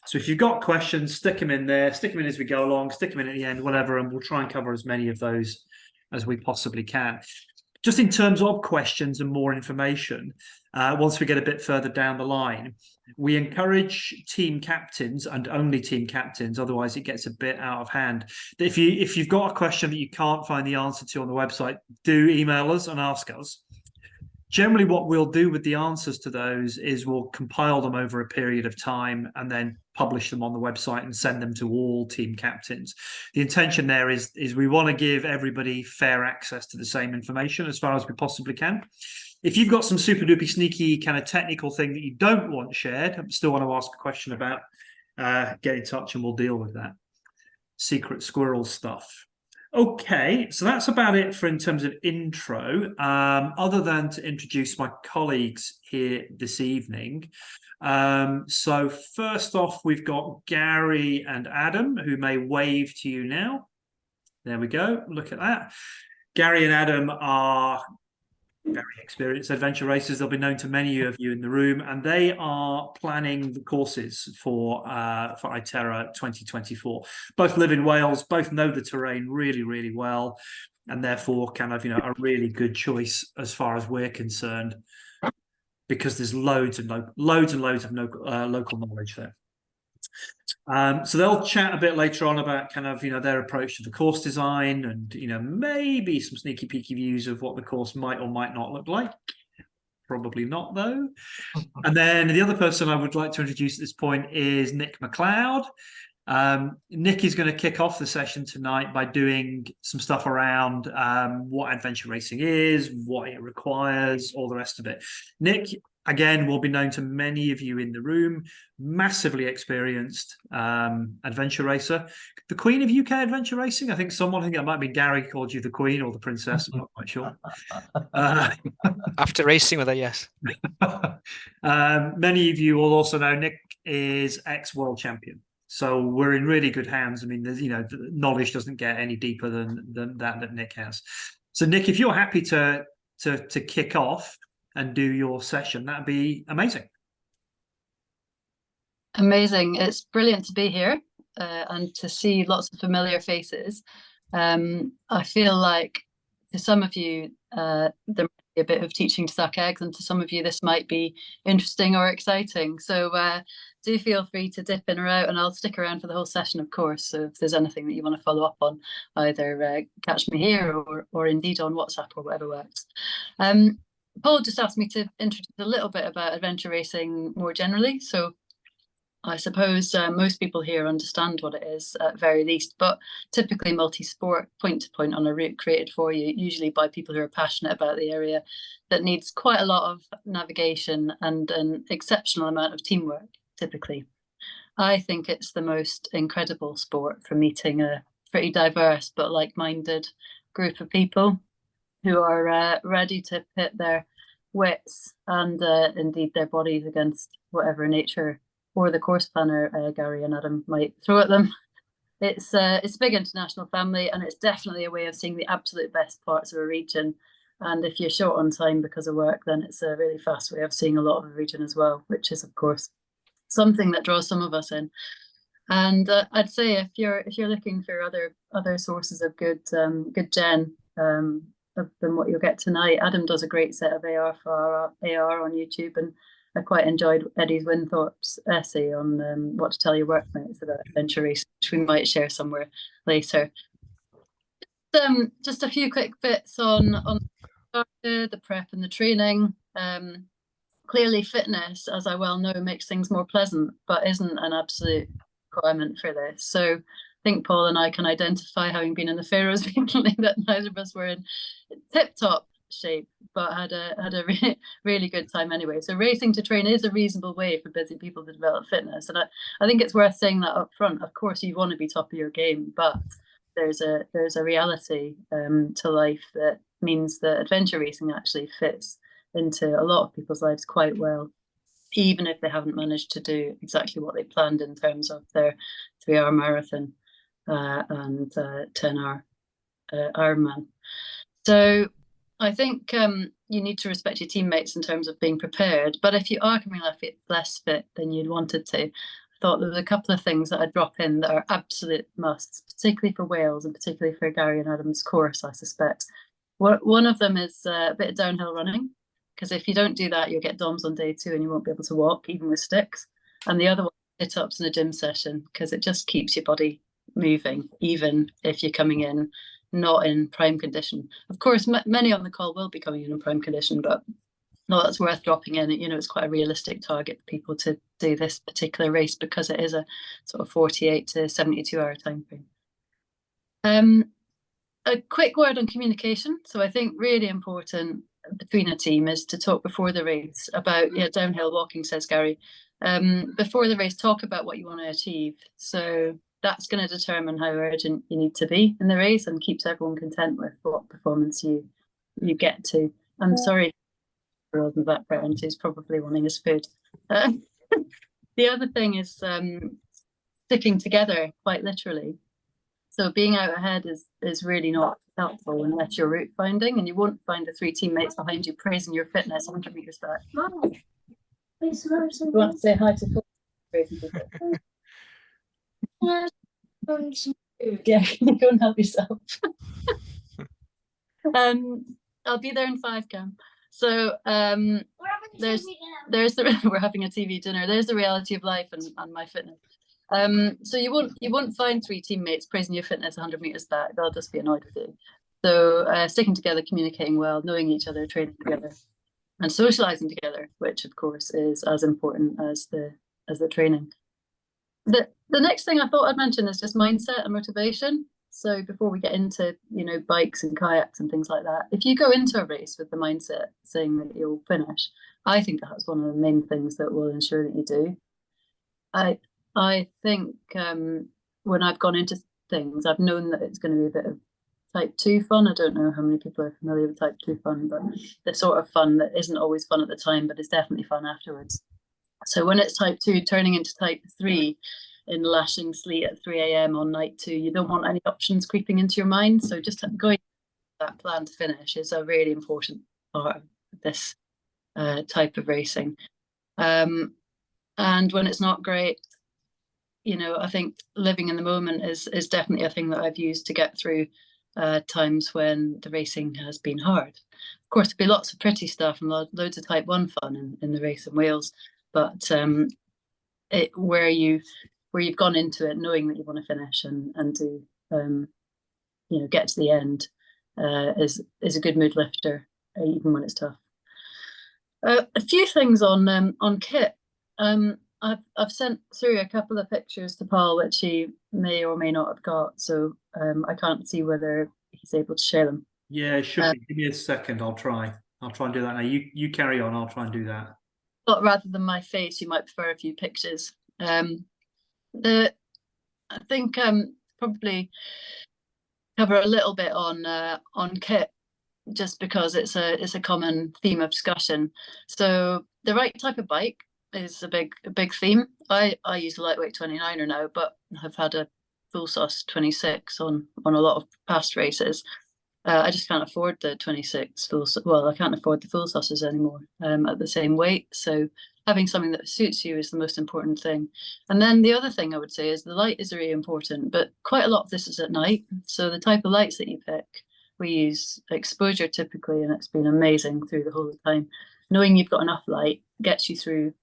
So if you've got questions, stick them in there, stick them in as we go along, stick them in at the end, whatever, and we'll try and cover as many of those as we possibly can. Just in terms of questions and more information, once we get a bit further down the line, we encourage team captains and only team captains, otherwise it gets a bit out of hand. If you've got a question that you can't find the answer to on the website, do email us and ask us. Generally, what we'll do with the answers to those is we'll compile them over a period of time and then publish them on the website and send them to all team captains. The intention there is we want to give everybody fair access to the same information as far as we possibly can. If you've got some super duper sneaky kind of technical thing that you don't want shared, and still want to ask a question about, get in touch and we'll deal with that. Secret squirrel stuff. Okay, so that's about it for in terms of intro, other than to introduce my colleagues here this evening. So first off, we've got Gary and Adam, who may wave to you now. There we go. Look at that. Gary and Adam are very experienced adventure racers. They'll be known to many of you in the room, and they are planning the courses for ITERA 2024. Both live in Wales, both know the terrain really, really well, and therefore kind of, a really good choice as far as we're concerned, because there's loads of local knowledge there. So they'll chat a bit later on about kind of, their approach to the course design and, maybe some sneaky peeky views of what the course might or might not look like. Probably not, though. And then the other person I would like to introduce at this point is Nick McLeod. Nick is going to kick off the session tonight by doing some stuff around what adventure racing is, what it requires, all the rest of it. Nick, again, will be known to many of you in the room, massively experienced adventure racer. The queen of UK adventure racing. I think it might be Gary called you the queen or the princess. I'm not quite sure. After racing with her, yes. Many of you will also know Nick is ex-world champion. So we're in really good hands. I mean, the knowledge doesn't get any deeper than that Nick has. So Nick, if you're happy to kick off and do your session, that'd be amazing. Amazing. It's brilliant to be here and to see lots of familiar faces. I feel like to some of you, there might be a bit of teaching to suck eggs, and to some of you, this might be interesting or exciting. So do feel free to dip in or out, and I'll stick around for the whole session, of course. So if there's anything that you want to follow up on, either catch me here or indeed on WhatsApp or whatever works. Paul just asked me to introduce a little bit about adventure racing more generally. So I suppose most people here understand what it is at very least, but typically multi-sport, point to point on a route created for you, usually by people who are passionate about the area, that needs quite a lot of navigation and an exceptional amount of teamwork, typically. I think it's the most incredible sport for meeting a pretty diverse but like-minded group of people who are ready to pit their wits and indeed their bodies against whatever nature or the course planner Gary and Adam might throw at them. It's a big international family, and it's definitely a way of seeing the absolute best parts of a region. And if you're short on time because of work, then it's a really fast way of seeing a lot of a region as well, which is of course something that draws some of us in. And I'd say if you're looking for other sources of good gen than what you'll get tonight, Adam does a great set of AR for AR on YouTube, and I quite enjoyed Eddie Winthorpe's essay on what to tell your workmates about adventure racing, which we might share somewhere later. Just a few quick bits on the prep and the training. Clearly fitness, as I well know, makes things more pleasant, but isn't an absolute requirement for this. So I think Paul and I can identify, having been in the Faroes recently, that neither of us were in tip-top shape, but had a really good time anyway. So racing to train is a reasonable way for busy people to develop fitness, and I think it's worth saying that up front. Of course, you want to be top of your game, but there's a reality to life that means that adventure racing actually fits into a lot of people's lives quite well, even if they haven't managed to do exactly what they planned in terms of their 3-hour marathon and 10-hour Ironman. So I think you need to respect your teammates in terms of being prepared, but if you are coming less fit than you'd wanted to, I thought there was a couple of things that I'd drop in that are absolute musts, particularly for Wales and particularly for Gary and Adam's course, I suspect. One of them is a bit of downhill running, because if you don't do that, you'll get DOMs on day 2 and you won't be able to walk, even with sticks. And the other one is sit-ups in a gym session, because it just keeps your body moving, even if you're coming in not in prime condition. Of course, many on the call will be coming in prime condition, but no, that's worth dropping in. You know, it's quite a realistic target for people to do this particular race, because it is a sort of 48 to 72 hour time frame. A quick word on communication. So I think really important between a team is to talk before the race about, downhill walking, says Gary. Before the race, talk about what you want to achieve. So that's going to determine how urgent you need to be in the race and keeps everyone content with what performance you get to. I'm sorry, in the background who's probably wanting his food. The other thing is sticking together, quite literally. So being out ahead is really not helpful unless you're route finding, and you won't find the 3 teammates behind you praising your fitness 100 meters back. You want to say hi to praising people. Yeah, can you go and help yourself? I'll be there in 5, Cam. So there's the we're having a TV dinner. There's the reality of life and my fitness. So you won't find 3 teammates praising your fitness 100 meters back. They'll just be annoyed with you. So sticking together, communicating well, knowing each other, training together, and socializing together, which of course is as important as the training. The next thing I thought I'd mention is just mindset and motivation. So before we get into, bikes and kayaks and things like that, if you go into a race with the mindset saying that you'll finish, I think that's one of the main things that will ensure that you do. I think when I've gone into things, I've known that it's going to be a bit of type 2 fun. I don't know how many people are familiar with type 2 fun, but the sort of fun that isn't always fun at the time, but is definitely fun afterwards. So when it's type 2 turning into type 3 in lashing sleet at 3 a.m. on night 2, you don't want any options creeping into your mind. So just going that plan to finish is a really important part of this type of racing. And when it's not great, I think living in the moment is definitely a thing that I've used to get through times when the racing has been hard. Of course, there'll be lots of pretty stuff and loads of type 1 fun in the race in Wales, but where you've gone into it knowing that you want to finish and do get to the end is a good mood lifter, even when it's tough. A few things on kit. I've sent through a couple of pictures to Paul, which he may or may not have got, so I can't see whether he's able to share them. Yeah, it should be. Give me a second. I'll try and do that now. You carry on. I'll try and do that. But rather than my face, you might prefer a few pictures. I think probably cover a little bit on kit, just because it's a common theme of discussion. So the right type of bike is a big theme. I use a lightweight 29er now, but have had a full sauce 26 on a lot of past races. I just can't afford the 26 I can't afford the full sauces anymore at the same weight. So having something that suits you is the most important thing. And then the other thing I would say is the light is really important, but quite a lot of this is at night. So the type of lights that you pick, we use exposure typically, and it's been amazing through the whole time. Knowing you've got enough light gets you through,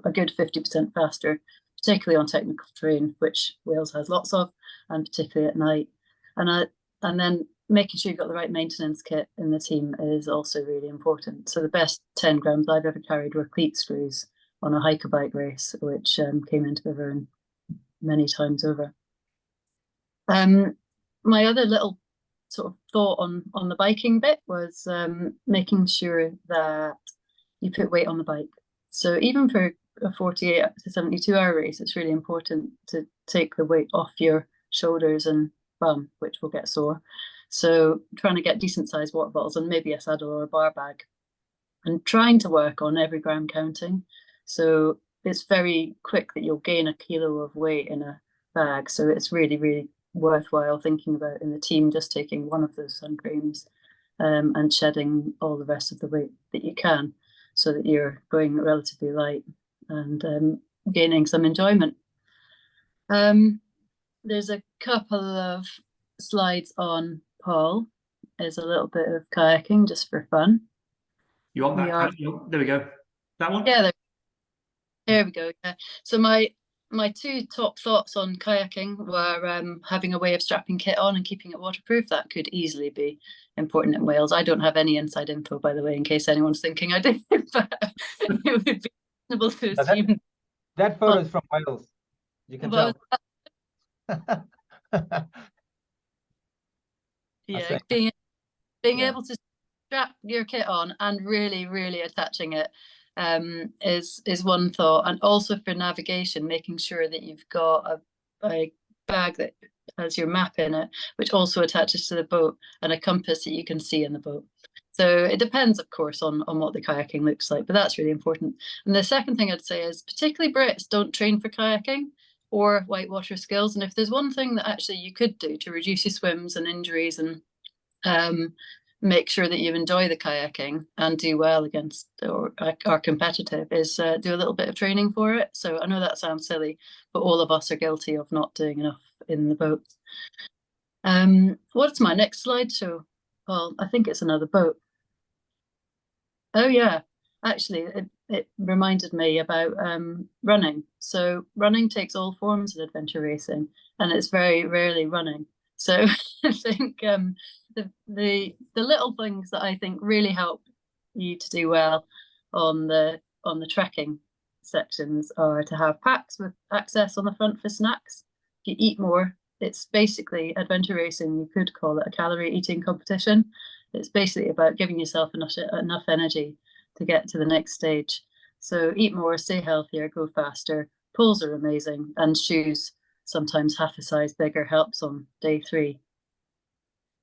a good 50% faster, particularly on technical terrain, which Wales has lots of, and particularly at night. And then making sure you've got the right maintenance kit in the team is also really important. So the best 10 grams I've ever carried were cleat screws on a hiker bike race, which came into the ruin many times over. My other little sort of thought on the biking bit was making sure that you put weight on the bike. So even for a 48 to 72 hour race, it's really important to take the weight off your shoulders and bum, which will get sore. So trying to get decent sized water bottles and maybe a saddle or a bar bag, and trying to work on every gram counting. So it's very quick that you'll gain a kilo of weight in a bag. So it's really, really worthwhile thinking about in the team just taking one of those sun creams and shedding all the rest of the weight that you can, so that you're going relatively light and gaining some enjoyment. There's a couple of slides on Paul. There's a little bit of kayaking just for fun. You want We that? are- There we go. That one? Yeah, there we go. Yeah. So my two top thoughts on kayaking were having a way of strapping kit on and keeping it waterproof. That could easily be important in Wales. I don't have any inside info, by the way, in case anyone's thinking I do, but it would be reasonable to That- assume. That photo is from Wales. You can tell. Yeah, say. being Yeah. able to strap your kit on and really attaching it is one thought. And also for navigation, making sure that you've got a bag that has your map in it, which also attaches to the boat, and a compass that you can see in the boat. So it depends, of course, on what the kayaking looks like, but that's really important. And the second thing I'd say is, particularly Brits don't train for kayaking or whitewater skills. And if there's one thing that actually you could do to reduce your swims and injuries and make sure that you enjoy the kayaking and do well against or are competitive, is do a little bit of training for it. So I know that sounds silly, but all of us are guilty of not doing enough in the boat. What's my next slide show, Paul? I think it's another boat. Oh yeah, actually it reminded me about running. So running takes all forms of adventure racing, and it's very rarely running. So I think the little things that I think really help you to do well on the trekking sections are to have packs with access on the front for snacks. If you eat more, it's basically adventure racing. You could call it a calorie eating competition. It's basically about giving yourself enough energy to get to the next stage. So eat more, stay healthier, go faster. Poles are amazing, and shoes, sometimes half a size bigger, helps on day 3.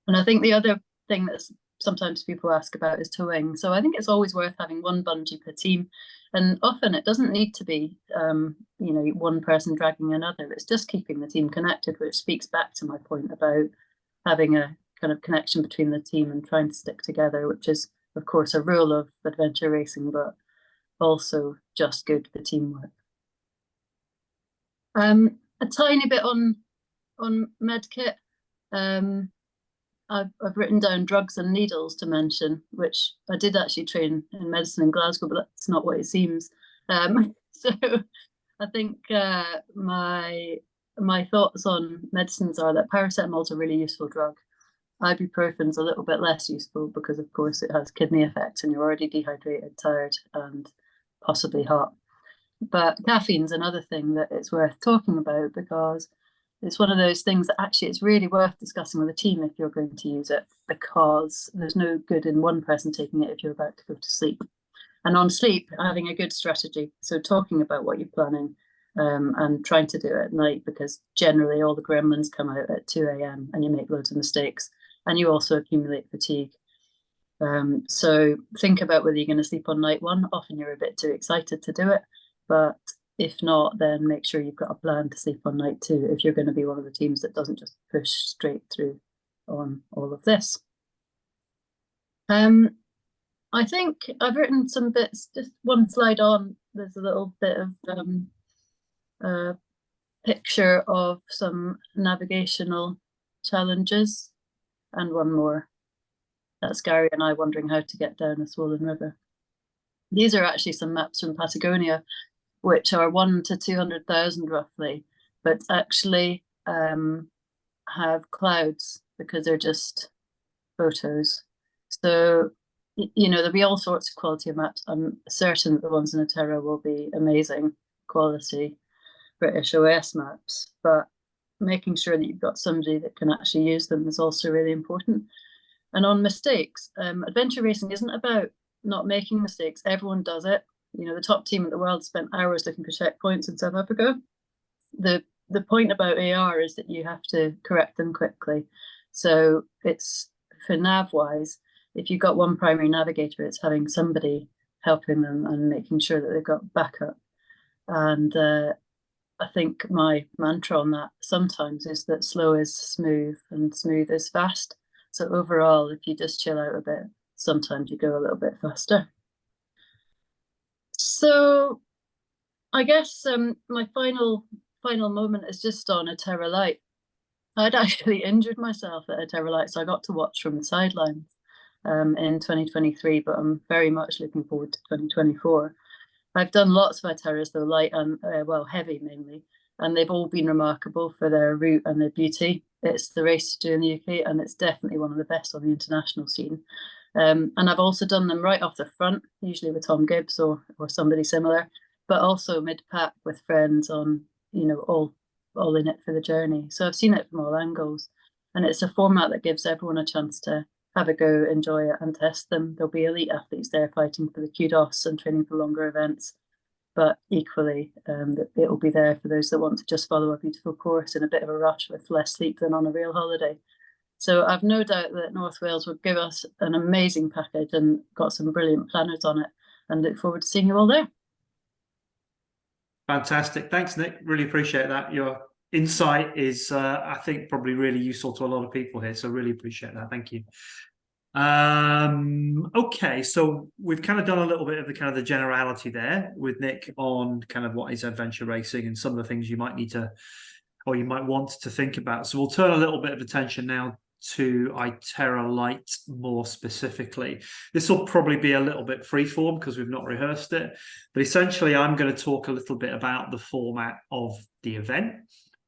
And I think the other thing that sometimes people ask about is towing. So I think it's always worth having one bungee per team. And often it doesn't need to be, one person dragging another. It's just keeping the team connected, which speaks back to my point about having a kind of connection between the team and trying to stick together, which is, of course, a rule of adventure racing, but also just good for teamwork. A tiny bit on medkit. I've written down drugs and needles to mention, which I did actually train in medicine in Glasgow, but that's not what it seems. So I think my thoughts on medicines are that paracetamol is a really useful drug. Ibuprofen's a little bit less useful because, of course, it has kidney effects and you're already dehydrated, tired, and possibly hot. But caffeine's another thing that it's worth talking about, because it's one of those things that actually it's really worth discussing with a team if you're going to use it, because there's no good in one person taking it if you're about to go to sleep. And on sleep, having a good strategy. So talking about what you're planning and trying to do it at night, because generally all the gremlins come out at 2 a.m. and you make loads of mistakes, and you also accumulate fatigue. So think about whether you're going to sleep on night 1. Often you're a bit too excited to do it, but if not, then make sure you've got a plan to sleep on night 2 if you're going to be one of the teams that doesn't just push straight through on all of this. I think I've written some bits, just one slide on, there's a little bit of picture of some navigational challenges, and one more. That's Gary and I wondering how to get down a swollen river. These are actually some maps from Patagonia, which are 1 to 200,000 roughly, but actually have clouds because they're just photos. So, there'll be all sorts of quality of maps. I'm certain that the ones in ITERA will be amazing quality British OS maps, but making sure that you've got somebody that can actually use them is also really important. And on mistakes, adventure racing isn't about not making mistakes. Everyone does it. The top team in the world spent hours looking for checkpoints in South Africa. The point about AR is that you have to correct them quickly. So it's, for nav-wise, if you've got one primary navigator, it's having somebody helping them and making sure that they've got backup. And I think my mantra on that sometimes is that slow is smooth and smooth is fast. So overall, if you just chill out a bit, sometimes you go a little bit faster. So I guess my final final moment is just on ITERA-lite. I'd actually injured myself at ITERA-lite, so I got to watch from the sidelines in 2023, but I'm very much looking forward to 2024. I've done lots of ITERAs, though, light and, well, heavy mainly, and they've all been remarkable for their route and their beauty. It's the race to do in the UK, and it's definitely one of the best on the international scene. And I've also done them right off the front, usually with Tom Gibbs or somebody similar, but also mid-pack with friends on, you know, all in it for the journey. So I've seen it from all angles, and it's a format that gives everyone a chance to have a go, enjoy it, and test them. There'll be elite athletes there fighting for the kudos and training for longer events, but equally, it will be there for those that want to just follow a beautiful course in a bit of a rush with less sleep than on a real holiday. So I've no doubt that North Wales will give us an amazing package and got some brilliant planners on it, and look forward to seeing you all there. Fantastic. Thanks, Nick. Really appreciate that. Your insight is, I think, probably really useful to a lot of people here. So really appreciate that. Thank you. Okay, so we've kind of done a little bit of the kind of the generality there with Nick on kind of what is adventure racing and some of the things you might need to, or you might want to think about. So we'll turn a little bit of attention now to ITERA-lite more specifically. This will probably be a little bit freeform because we've not rehearsed it, but essentially I'm going to talk a little bit about the format of the event,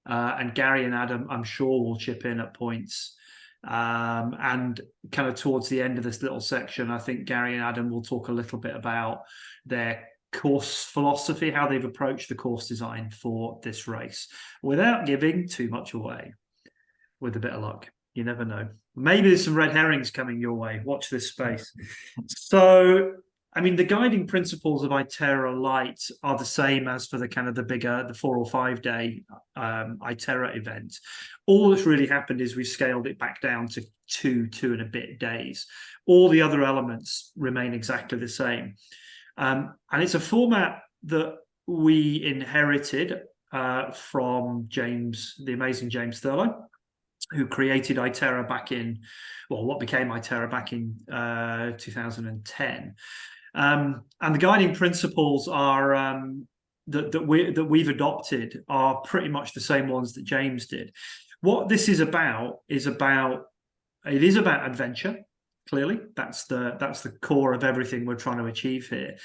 and Gary and Adam, I'm sure, will chip in at points. And kind of towards the end of this little section, I think Gary and Adam will talk a little bit about their course philosophy, how they've approached the course design for this race, without giving too much away. With a bit of luck, you never know. Maybe there's some red herrings coming your way. Watch this space. So, I mean, the guiding principles of ITERA-lite are the same as for the kind of the bigger, the 4 or 5 day ITERA event. All that's really happened is we've scaled it back down to two and a bit days. All the other elements remain exactly the same. And it's a format that we inherited from James, the amazing James Thurlow, who created ITERA back in, well, what became ITERA back in 2010. And the guiding principles are that we've adopted are pretty much the same ones that James did. What this is about adventure. Clearly, that's the core of everything we're trying to achieve here.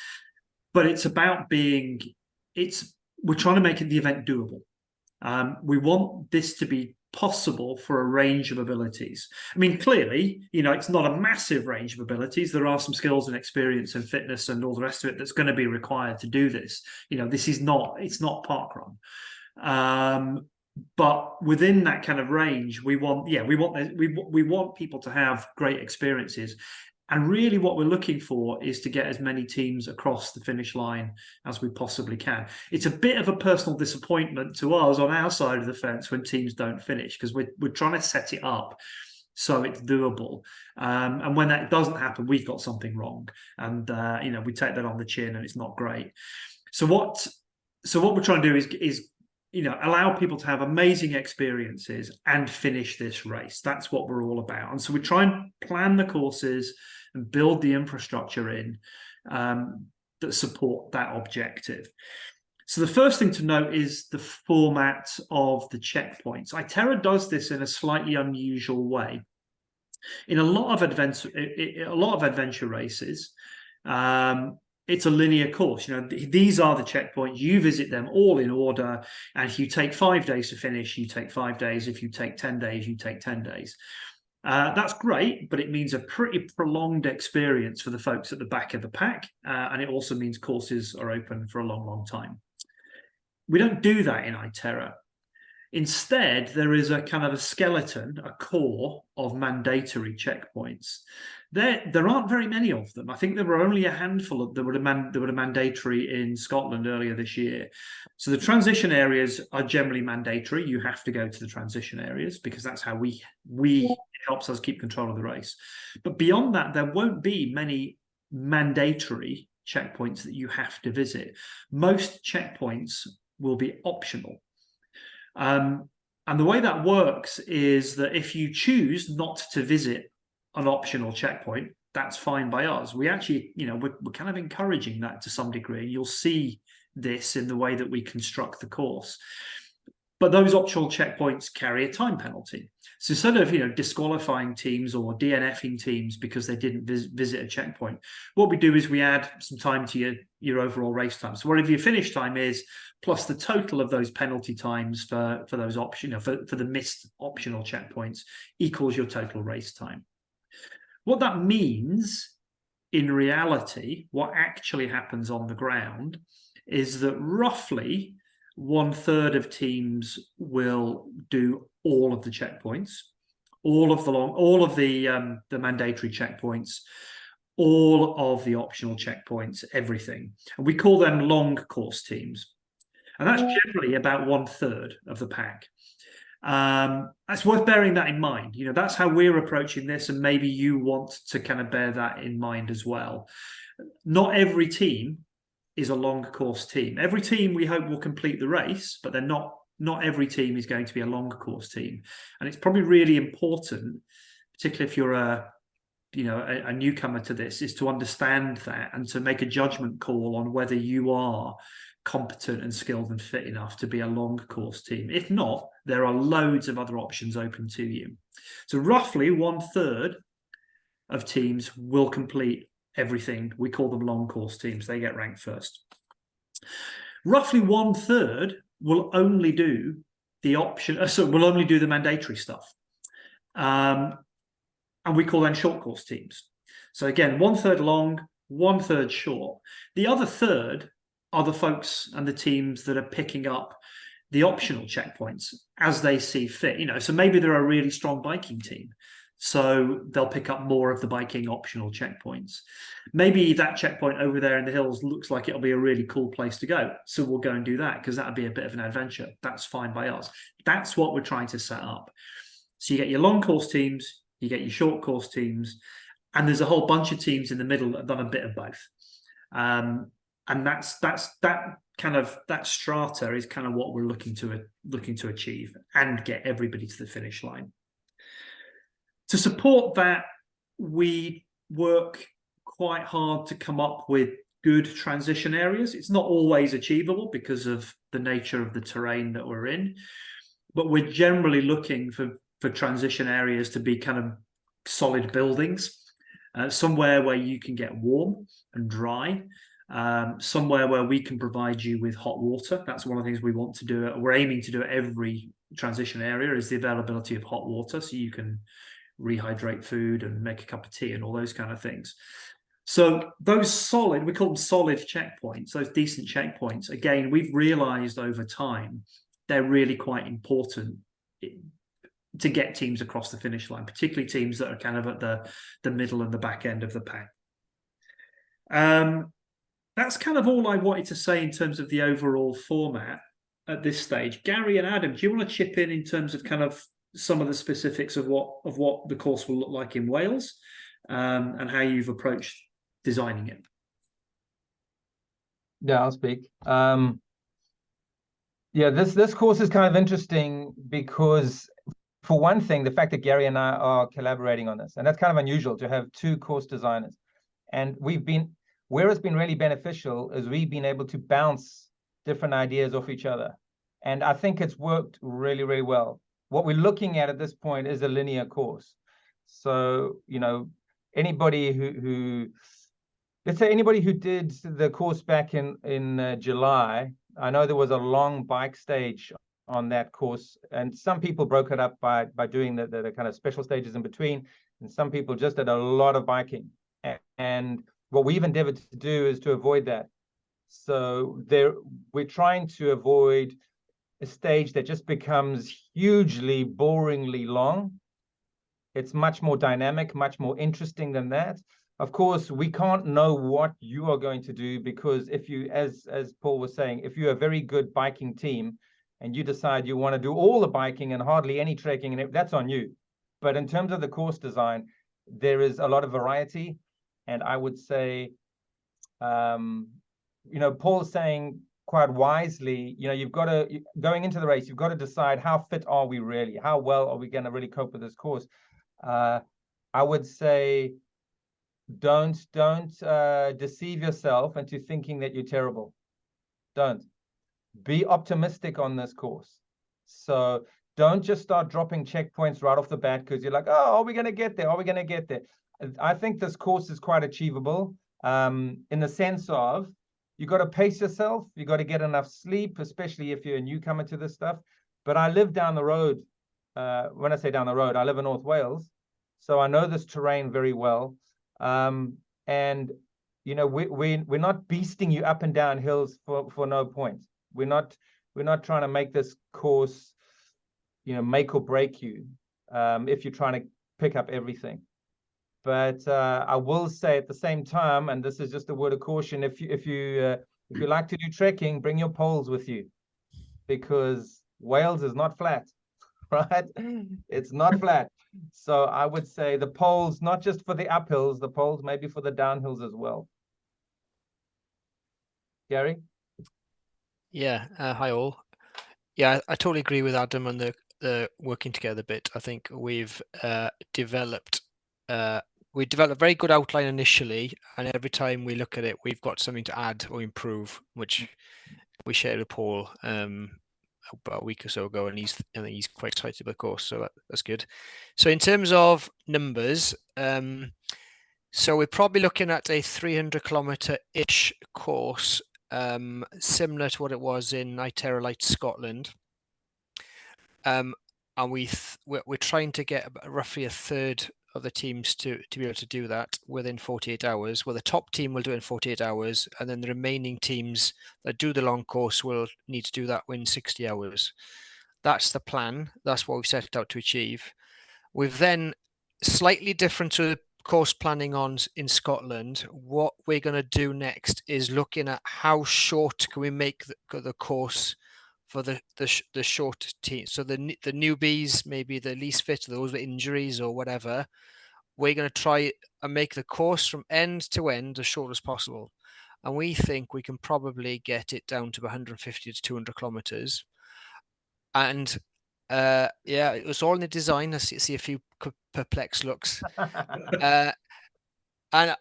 But it's about we're trying to make the event doable. We want this to be possible for a range of abilities. I mean, clearly, you know, it's not a massive range of abilities. There are some skills and experience and fitness and all the rest of it that's going to be required to do this. You know, it's not parkrun. But within that kind of range, we want people to have great experiences. And really what we're looking for is to get as many teams across the finish line as we possibly can. It's a bit of a personal disappointment to us on our side of the fence when teams don't finish, because we're trying to set it up so it's doable. And when that doesn't happen, we've got something wrong. And, you know, we take that on the chin and it's not great. So what we're trying to do is you know, allow people to have amazing experiences and finish this race. That's what we're all about. And so we try and plan the courses and build the infrastructure in that support that objective. So the first thing to note is the format of the checkpoints. ITERA does this in a slightly unusual way. In a lot of adventure races, it's a linear course. You know, these are the checkpoints. You visit them all in order, and if you take 5 days to finish, you take 5 days. If you take 10 days, you take 10 days. That's great, but it means a pretty prolonged experience for the folks at the back of the pack, and it also means courses are open for a long, long time. We don't do that in ITERA. Instead, there is a kind of a skeleton, a core of mandatory checkpoints. There aren't very many of them. I think there were only a handful that were mandatory in Scotland earlier this year. So the transition areas are generally mandatory. You have to go to the transition areas because that's how it helps us keep control of the race. But beyond that, there won't be many mandatory checkpoints that you have to visit. Most checkpoints will be optional. And the way that works is that if you choose not to visit an optional checkpoint, that's fine by us. We actually, you know, we're kind of encouraging that to some degree. You'll see this in the way that we construct the course. But those optional checkpoints carry a time penalty. So instead of disqualifying teams or DNFing teams because they didn't visit a checkpoint, what we do is we add some time to your overall race time. So whatever your finish time is, plus the total of those penalty times for those for the missed optional checkpoints equals your total race time. What that means in reality, what actually happens on the ground is that roughly 1/3 of teams will do all of the checkpoints, all of the mandatory checkpoints, all of the optional checkpoints, everything. And we call them long course teams. And that's generally about 1/3 of the pack. That's worth bearing that in mind. That's how we're approaching this, and maybe you want to kind of bear that in mind as well. Not every team is a long course team. Every team we hope will complete the race, but they're not every team is going to be a long course team. And it's probably really important, particularly if you're a newcomer to this, is to understand that and to make a judgment call on whether you are competent and skilled and fit enough to be a long course team. If not, there are loads of other options open to you. So roughly 1/3 of teams will complete everything. We call them long course teams. They get ranked first. Roughly 1/3 will only do the will only do the mandatory stuff. And we call them short course teams. So again, 1/3 long, 1/3 short. The other third are the folks and the teams that are picking up the optional checkpoints as they see fit. So maybe they're a really strong biking team, so they'll pick up more of the biking optional checkpoints. Maybe that checkpoint over there in the hills looks like it'll be a really cool place to go, so we'll go and do that because that'd be a bit of an adventure. That's fine by us. That's what we're trying to set up. So you get your long course teams, you get your short course teams, and there's a whole bunch of teams in the middle that have done a bit of both. And that strata is kind of what we're looking to achieve and get everybody to the finish line. To support that, we work quite hard to come up with good transition areas. It's not always achievable because of the nature of the terrain that we're in, but we're generally looking for transition areas to be kind of solid buildings, somewhere where you can get warm and dry, somewhere where we can provide you with hot water. That's one of the things we want to do. We're aiming to do at every transition area is the availability of hot water, so you can rehydrate food and make a cup of tea and all those kind of things. So those solid, we call them solid checkpoints, those decent checkpoints, again, we've realized over time they're really quite important to get teams across the finish line, particularly teams that are kind of at the middle and the back end of the pack. That's kind of all I wanted to say in terms of the overall format at this stage. Gary and Adam, do you want to chip in terms of kind of some of the specifics of what the course will look like in Wales, and how you've approached designing it? Yeah, I'll speak. Yeah, this course is kind of interesting because, for one thing, the fact that Gary and I are collaborating on this, and that's kind of unusual to have two course designers. And where it's been really beneficial is we've been able to bounce different ideas off each other. And I think it's worked really, really well. What we're looking at this point is a linear course. So, anybody let's say anybody who did the course back in July, I know there was a long bike stage on that course, and some people broke it up by doing the kind of special stages in between, and some people just did a lot of biking. And what we've endeavored to do is to avoid that. So we're trying to avoid a stage that just becomes hugely, boringly long. It's much more dynamic, much more interesting than that. Of course, we can't know what you are going to do, because if you, as Paul was saying, if you're a very good biking team and you decide you want to do all the biking and hardly any trekking, and that's on you. But in terms of the course design, there is a lot of variety. And I would say, Paul's saying quite wisely, you've got to, going into the race, you've got to decide how fit are we really? How well are we going to really cope with this course? I would say, don't deceive yourself into thinking that you're terrible. Don't. Be optimistic on this course. So don't just start dropping checkpoints right off the bat because you're like, oh, are we going to get there? Are we going to get there? I think this course is quite achievable in the sense of you got to pace yourself. You got to get enough sleep, especially if you're a newcomer to this stuff. But I live down the road. When I say down the road, I live in North Wales. So I know this terrain very well. And, you know, we're not beasting you up and down hills for no point. We're not trying to make this course, you know, make or break you if you're trying to pick up everything. But I will say at the same time, and this is just a word of caution, if you like to do trekking, bring your poles with you, because Wales is not flat, right? It's not flat. So I would say the poles, not just for the uphills, the poles maybe for the downhills as well. Gary? Yeah, hi all. Yeah, I totally agree with Adam on the working together bit. I think we've developed a very good outline initially, and every time we look at it, we've got something to add or improve, which we shared with Paul about a week or so ago, and he's quite excited about the course, so that's good. So in terms of numbers, so we're probably looking at a 300-kilometer-ish course, similar to what it was in ITERA-lite Scotland. And we're trying to get roughly a third of the teams to be able to do that within 48 hours. Well, the top team will do it in 48 hours, and then the remaining teams that do the long course will need to do that within 60 hours. That's the plan. That's what we've set out to achieve. We've then, slightly different to the course planning in Scotland, what we're going to do next is looking at how short can we make the course for the short team. So the newbies, maybe the least fit, those with injuries or whatever, we're going to try and make the course from end to end as short as possible. And we think we can probably get it down to 150 to 200 kilometers. And yeah, it was all in the design. I see a few perplexed looks. And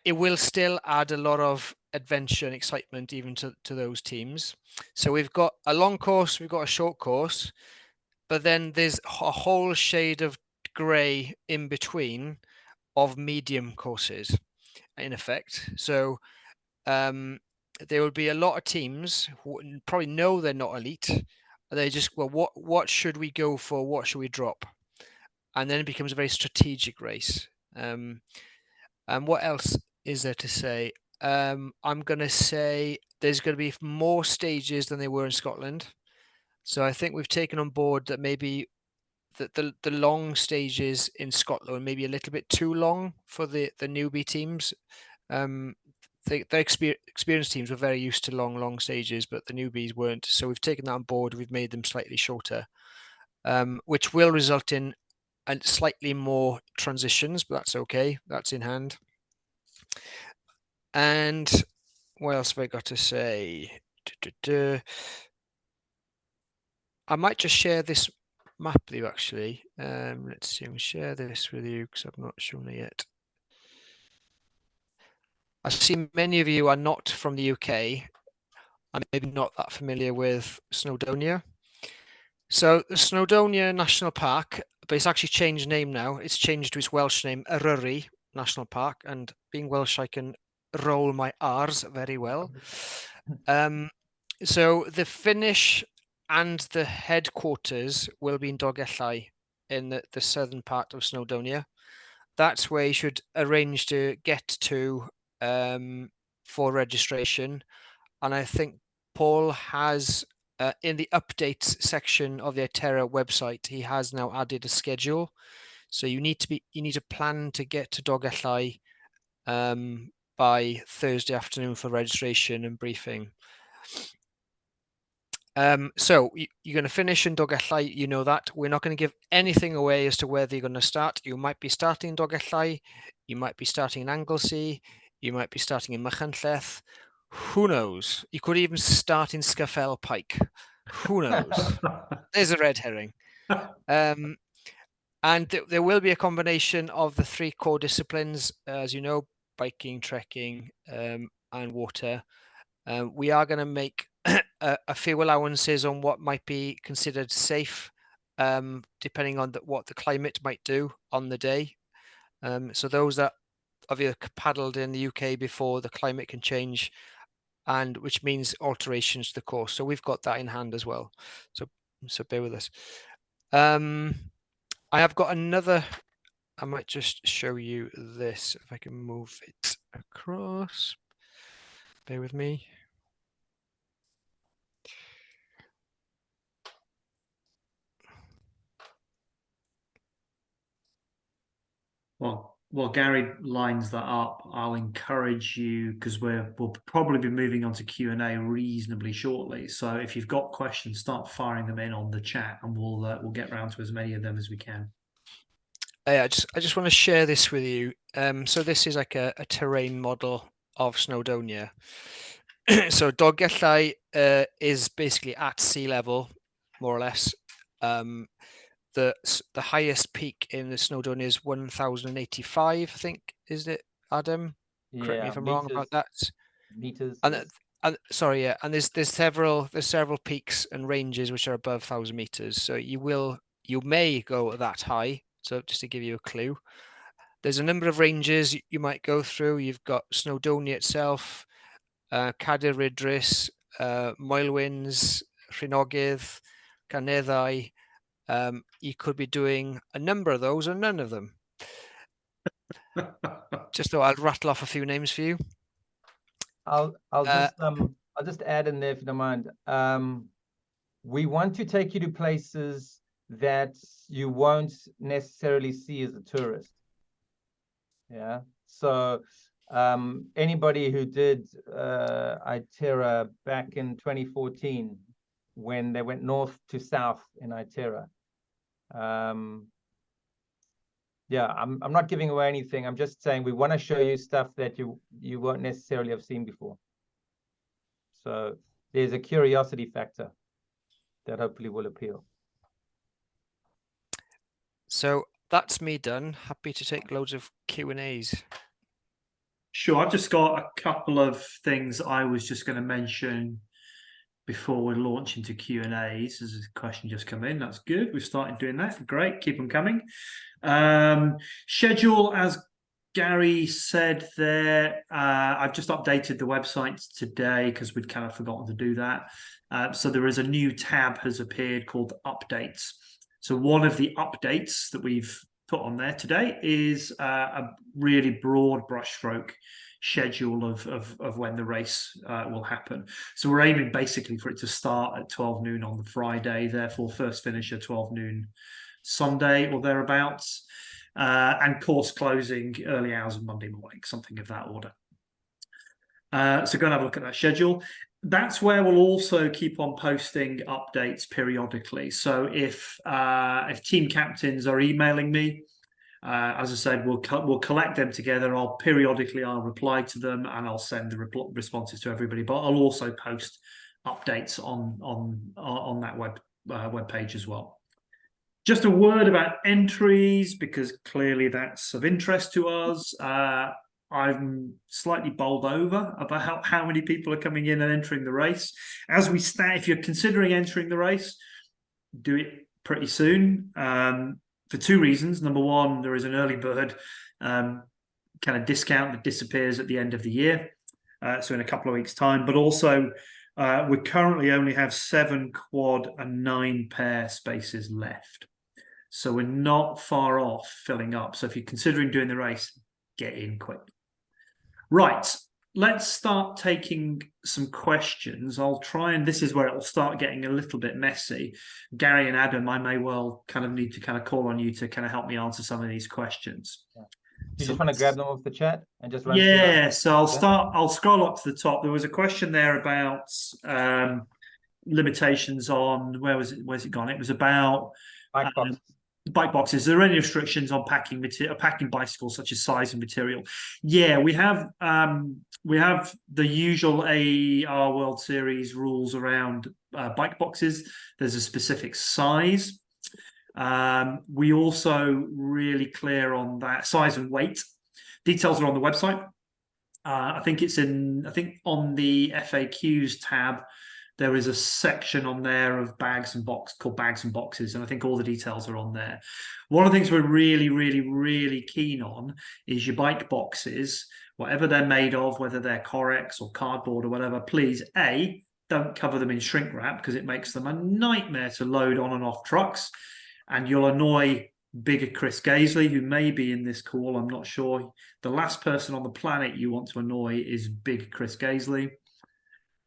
it will still add a lot of adventure and excitement even to those teams. So we've got a long course, we've got a short course, but then there's a whole shade of grey in between of medium courses, in effect. So there will be a lot of teams who probably know they're not elite. They just, well, what should we go for? What should we drop? And then it becomes a very strategic race. And what else is there to say? I'm going to say there's going to be more stages than there were in Scotland. So I think we've taken on board that maybe the long stages in Scotland are maybe a little bit too long for the newbie teams. The experienced teams were very used to long stages, but the newbies weren't. So we've taken that on board. We've made them slightly shorter, which will result in slightly more transitions, but that's okay. That's in hand. And what else have I got to say? I might just share this map with you, actually. Let's see, I'll share this with you because I've not shown it yet. I see many of you are not from the UK. I'm maybe not that familiar with Snowdonia. So the Snowdonia National Park, but it's actually changed name now. It's changed to its Welsh name, Eryri National Park. And being Welsh, I can roll my R's very well. So the finish and the headquarters will be in Dolgellau in the southern part of Snowdonia. That's where you should arrange to get to for registration. And I think Paul has, in the updates section of the ITERA website, he has now added a schedule. So you need to plan to get to Dolgellau by Thursday afternoon for registration and briefing. So you're going to finish in Dolgellau, you know that. We're not going to give anything away as to whether you're going to start. You might be starting in Dolgellau, you might be starting in Anglesey, you might be starting in Machynlleth. Who knows? You could even start in Scaffell Pike. Who knows? There's a red herring. And there will be a combination of the three core disciplines, as you know, biking, trekking, and water. We are going to make a few allowances on what might be considered safe, depending on what the climate might do on the day. So those that have either paddled in the UK before, the climate can change, and which means alterations to the course. So we've got that in hand as well. So bear with us. I have got another. I might just show you this if I can move it across. Bear with me. Well, Gary lines that up. I'll encourage you, because we'll probably be moving on to Q&A reasonably shortly. So if you've got questions, start firing them in on the chat, and we'll get round to as many of them as we can. I just want to share this with you. So this is like a terrain model of Snowdonia. So Dolgellau is basically at sea level, more or less. The highest peak in the Snowdonia is 1,085, I think, is it, Adam? Correct me if I'm wrong about that. Meters. And sorry, yeah, and there's several peaks and ranges which are above 1,000 meters. So you may go that high. So just to give you a clue, there's a number of ranges you might go through. You've got Snowdonia itself, Cadair Idris, Moelwyn's, Rhynogydd, Caneddau. You could be doing a number of those or none of them. Just thought I'd rattle off a few names for you. I'll just add in there if you don't mind. We want to take you to places that you won't necessarily see as a tourist. Yeah. So anybody who did ITERA back in 2014, when they went north to south in ITERA, yeah, I'm not giving away anything. I'm just saying we want to show you stuff that you won't necessarily have seen before. So there's a curiosity factor that hopefully will appeal. So that's me done. Happy to take loads of Q&As. Sure, I've just got a couple of things I was just going to mention before we launch into Q&As. There's a question just come in. That's good. We've started doing that. Great. Keep them coming. Schedule, as Gary said there, I've just updated the website today because we'd kind of forgotten to do that. So there is a new tab has appeared called Updates. So one of the updates that we've put on there today is a really broad brushstroke schedule of when the race will happen. So we're aiming basically for it to start at 12 noon on the Friday, therefore first finish at 12 noon Sunday or thereabouts, and course closing early hours of Monday morning, something of that order. So go and have a look at that schedule. That's where we'll also keep on posting updates periodically. So if team captains are emailing me, as I said, we'll collect them together. I'll reply to them and I'll send the responses to everybody. But I'll also post updates on that web page as well. Just a word about entries, because clearly that's of interest to us. I'm slightly bowled over about how many people are coming in and entering the race. As we stand, if you're considering entering the race, do it pretty soon. For two reasons. Number one, there is an early bird kind of discount that disappears at the end of the year, so in a couple of weeks' time. But also, we currently only have 7 quad and 9 pair spaces left. So we're not far off filling up. So if you're considering doing the race, get in quick. Right, let's start taking some questions. I'll try, and this is where it'll start getting a little bit messy. Gary and Adam, I may well kind of need to kind of call on you to kind of help me answer some of these questions. Yeah. You just want to grab them off the chat and just run through so I'll scroll up to the top. There was a question there about limitations on where's it gone? It was about bike boxes. Are there any restrictions on packing bicycles, such as size and material? Yeah, we have the usual AER World Series rules around bike boxes. There's a specific size. We also really clear on that size and weight. Details are on the website. I think on the FAQs tab, there is a section on there of bags and boxes called bags and boxes, and I think all the details are on there. One of the things we're really, really, really keen on is your bike boxes, whatever they're made of, whether they're Corex or cardboard or whatever. Please, A, don't cover them in shrink wrap because it makes them a nightmare to load on and off trucks, and you'll annoy bigger Chris Gaisley, who may be in this call. I'm not sure. The last person on the planet you want to annoy is big Chris Gaisley.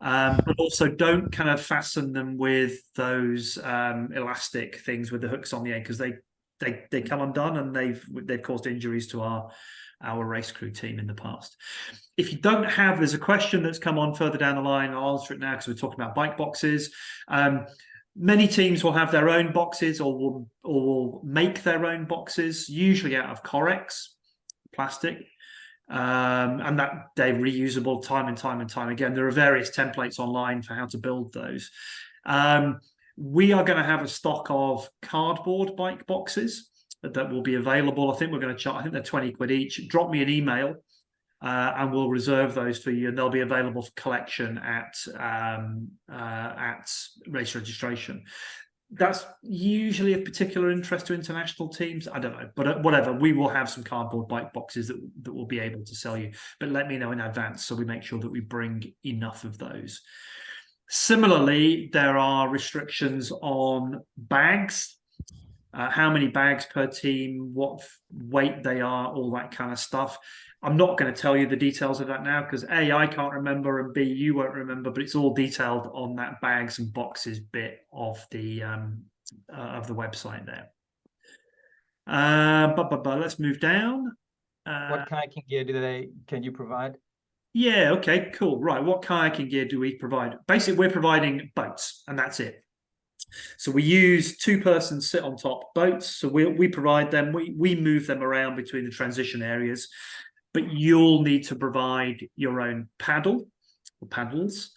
But also don't kind of fasten them with those elastic things with the hooks on the end, because they come undone, and they've caused injuries to our race crew team in the past. If you don't have, there's a question that's come on further down the line. I'll answer it now because we're talking about bike boxes. Many teams will have their own boxes, or will make their own boxes, usually out of Corex plastic. And that they're reusable time and time again. There are various templates online for how to build those. We are going to have a stock of cardboard bike boxes that will be available. I think we're going to charge, I think they're 20 quid each. Drop me an email and we'll reserve those for you, and they'll be available for collection at race registration. That's usually of particular interest to international teams. I don't know, but whatever. We will have some cardboard bike boxes that we'll be able to sell you. But let me know in advance so we make sure that we bring enough of those. Similarly, there are restrictions on bags. How many bags per team, what weight they are, all that kind of stuff. I'm not going to tell you the details of that now because A, I can't remember, and B, you won't remember, but it's all detailed on that bags and boxes bit of the website there. But let's move down. What kayaking gear can you provide? Yeah, okay, cool. Right, what kayaking gear do we provide? Basically, we're providing boats, and that's it. So we use 2 persons sit on top boats. So we provide them. We move them around between the transition areas. But you'll need to provide your own paddle or paddles,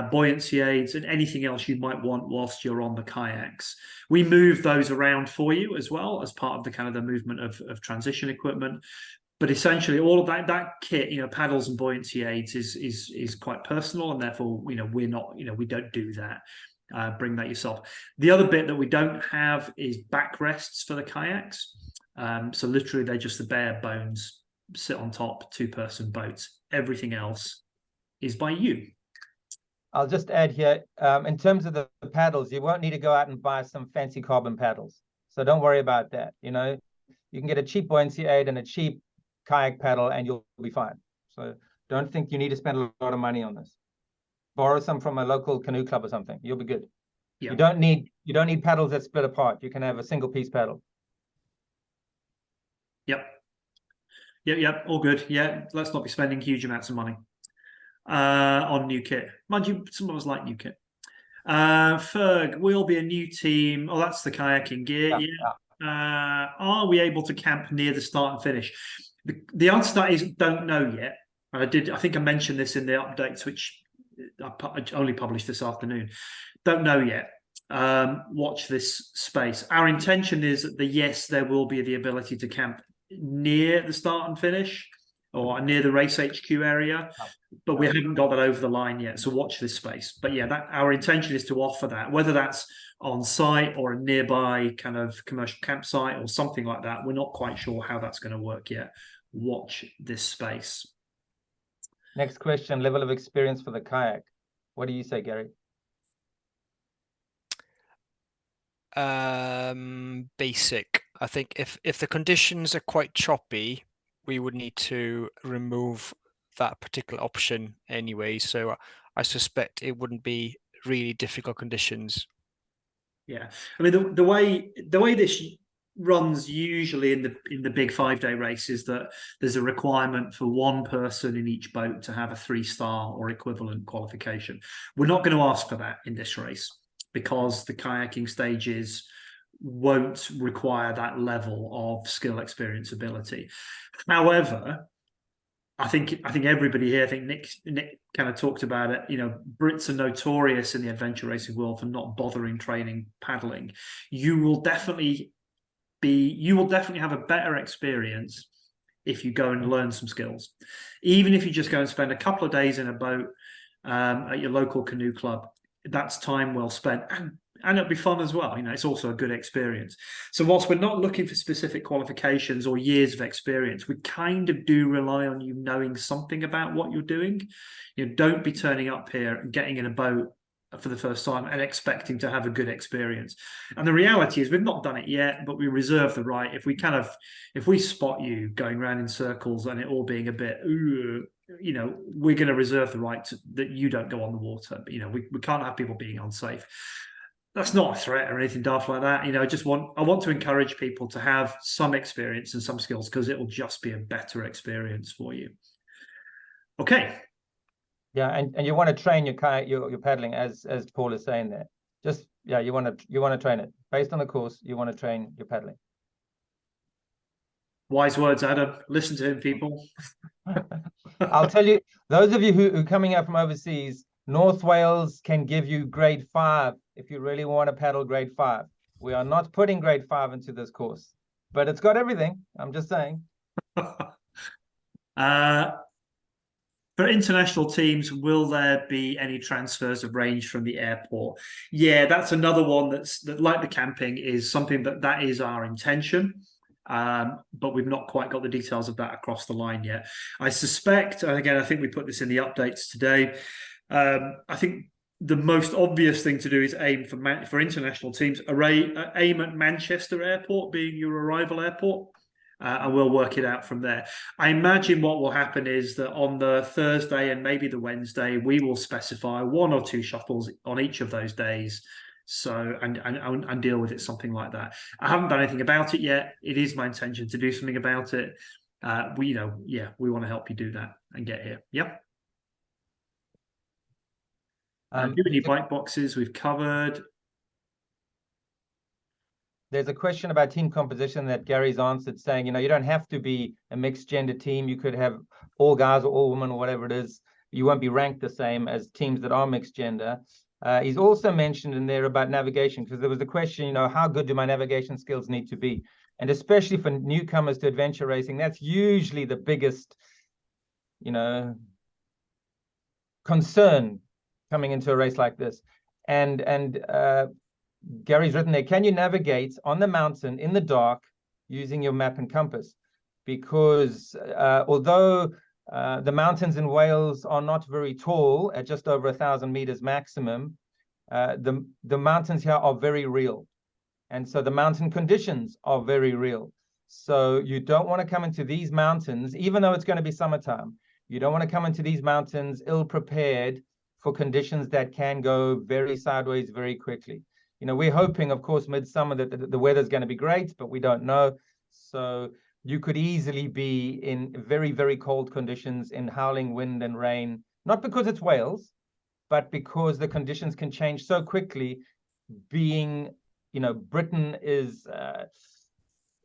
buoyancy aids, and anything else you might want whilst you're on the kayaks. We move those around for you as well as part of the kind of the movement of transition equipment. But essentially, all of that kit, paddles and buoyancy aids is quite personal, and therefore, we're not, we don't do that. Bring that yourself. The other bit that we don't have is backrests for the kayaks. So literally, they're just the bare bones. Sit on top, 2-person boats. Everything else is by you. I'll just add here, in terms of the paddles, you won't need to go out and buy some fancy carbon paddles. So don't worry about that. You can get a cheap buoyancy aid and a cheap kayak paddle and you'll be fine. So don't think you need to spend a lot of money on this. Borrow some from a local canoe club or something. You'll be good. Yeah. You don't need paddles that split apart. You can have a single piece paddle. Yep, all good. Yeah, let's not be spending huge amounts of money on new kit. Mind you, some of us like new kit. Ferg, we'll be a new team. Oh, that's the kayaking gear. Yeah. Are we able to camp near the start and finish? The answer to that is don't know yet. I think I mentioned this in the updates, which I only published this afternoon. Don't know yet. Watch this space. Our intention is that yes, there will be the ability to camp near the start and finish or near the race HQ area, but we haven't got that over the line yet. So watch this space. But yeah, our intention is to offer that, whether that's on site or a nearby kind of commercial campsite or something like that. We're not quite sure how that's going to work yet. Watch this space. Next question, level of experience for the kayak. What do you say, Gary? Basic. I think if the conditions are quite choppy, we would need to remove that particular option anyway. So I suspect it wouldn't be really difficult conditions. Yeah, I mean the way this runs usually in the big 5-day race is that there's a requirement for 1 person in each boat to have a 3-star or equivalent qualification. We're not going to ask for that in this race because the kayaking stages won't require that level of skill, experience, ability. However, I think everybody here, I think Nick kind of talked about it. Brits are notorious in the adventure racing world for not bothering training paddling. You will definitely have a better experience if you go and learn some skills. Even if you just go and spend a couple of days in a boat at your local canoe club, that's time well spent, and it'll be fun as well. You know, it's also a good experience. So whilst we're not looking for specific qualifications or years of experience, we kind of do rely on you knowing something about what you're doing. You know, don't be turning up here and getting in a boat for the first time and expecting to have a good experience. And the reality is we've not done it yet, but we reserve the right. If we spot you going around in circles and it all being a bit, you know, we're going to reserve the right that you don't go on the water. But, you know, we can't have people being unsafe. That's not a threat or anything daft like that. You know, I want to encourage people to have some experience and some skills, because it will just be a better experience for you. Okay. Yeah, and you want to train your paddling, as Paul is saying there. Just, yeah, you want to train it based on the course. You want to train your paddling. Wise words, Adam. Listen to him, people. I'll tell you, those of you who are coming up from overseas, North Wales can give you grade 5 if you really want to paddle grade 5. We are not putting grade 5 into this course, but it's got everything. I'm just saying. For international teams, will there be any transfers of range from the airport? Yeah, that's another one that like the camping, is something that is our intention. But we've not quite got the details of that across the line yet. I suspect, and again, I think we put this in the updates today, I think the most obvious thing to do is aim for international teams, aim at Manchester Airport being your arrival airport. And we'll work it out from there. I imagine what will happen is that on the Thursday and maybe the Wednesday, we will specify 1 or 2 shuttles on each of those days. So and deal with it, something like that. I haven't done anything about it yet. It is my intention to do something about it. We want to help you do that and get here. Yep. Doing your bike boxes, we've covered. There's a question about team composition that Gary's answered, saying, you know, you don't have to be a mixed gender team. You could have all guys or all women or whatever it is. You won't be ranked the same as teams that are mixed gender. He's also mentioned in there about navigation, because there was a question, you know, how good do my navigation skills need to be? And especially for newcomers to adventure racing, that's usually the biggest, you know, concern coming into a race like this. And Gary's written there, can you navigate on the mountain in the dark using your map and compass? Because although the mountains in Wales are not very tall, at just over 1,000 meters maximum, the mountains here are very real. And so the mountain conditions are very real. So you don't want to come into these mountains, even though it's going to be summertime. You don't want to come into these mountains ill-prepared for conditions that can go very sideways very quickly. You know, we're hoping, of course, midsummer that the weather's going to be great, but we don't know. So you could easily be in very, very cold conditions, in howling wind and rain, not because it's Wales, but because the conditions can change so quickly. Being, you know, Britain is,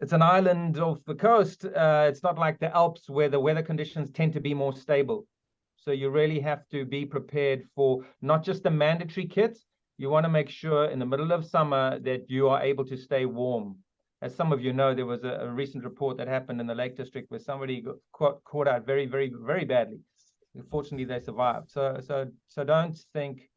it's an island off the coast. It's not like the Alps where the weather conditions tend to be more stable. So you really have to be prepared for not just the mandatory kit. You want to make sure in the middle of summer that you are able to stay warm. As some of you know, there was a recent report that happened in the Lake District where somebody got caught out very, very, very badly. Fortunately, they survived. So don't think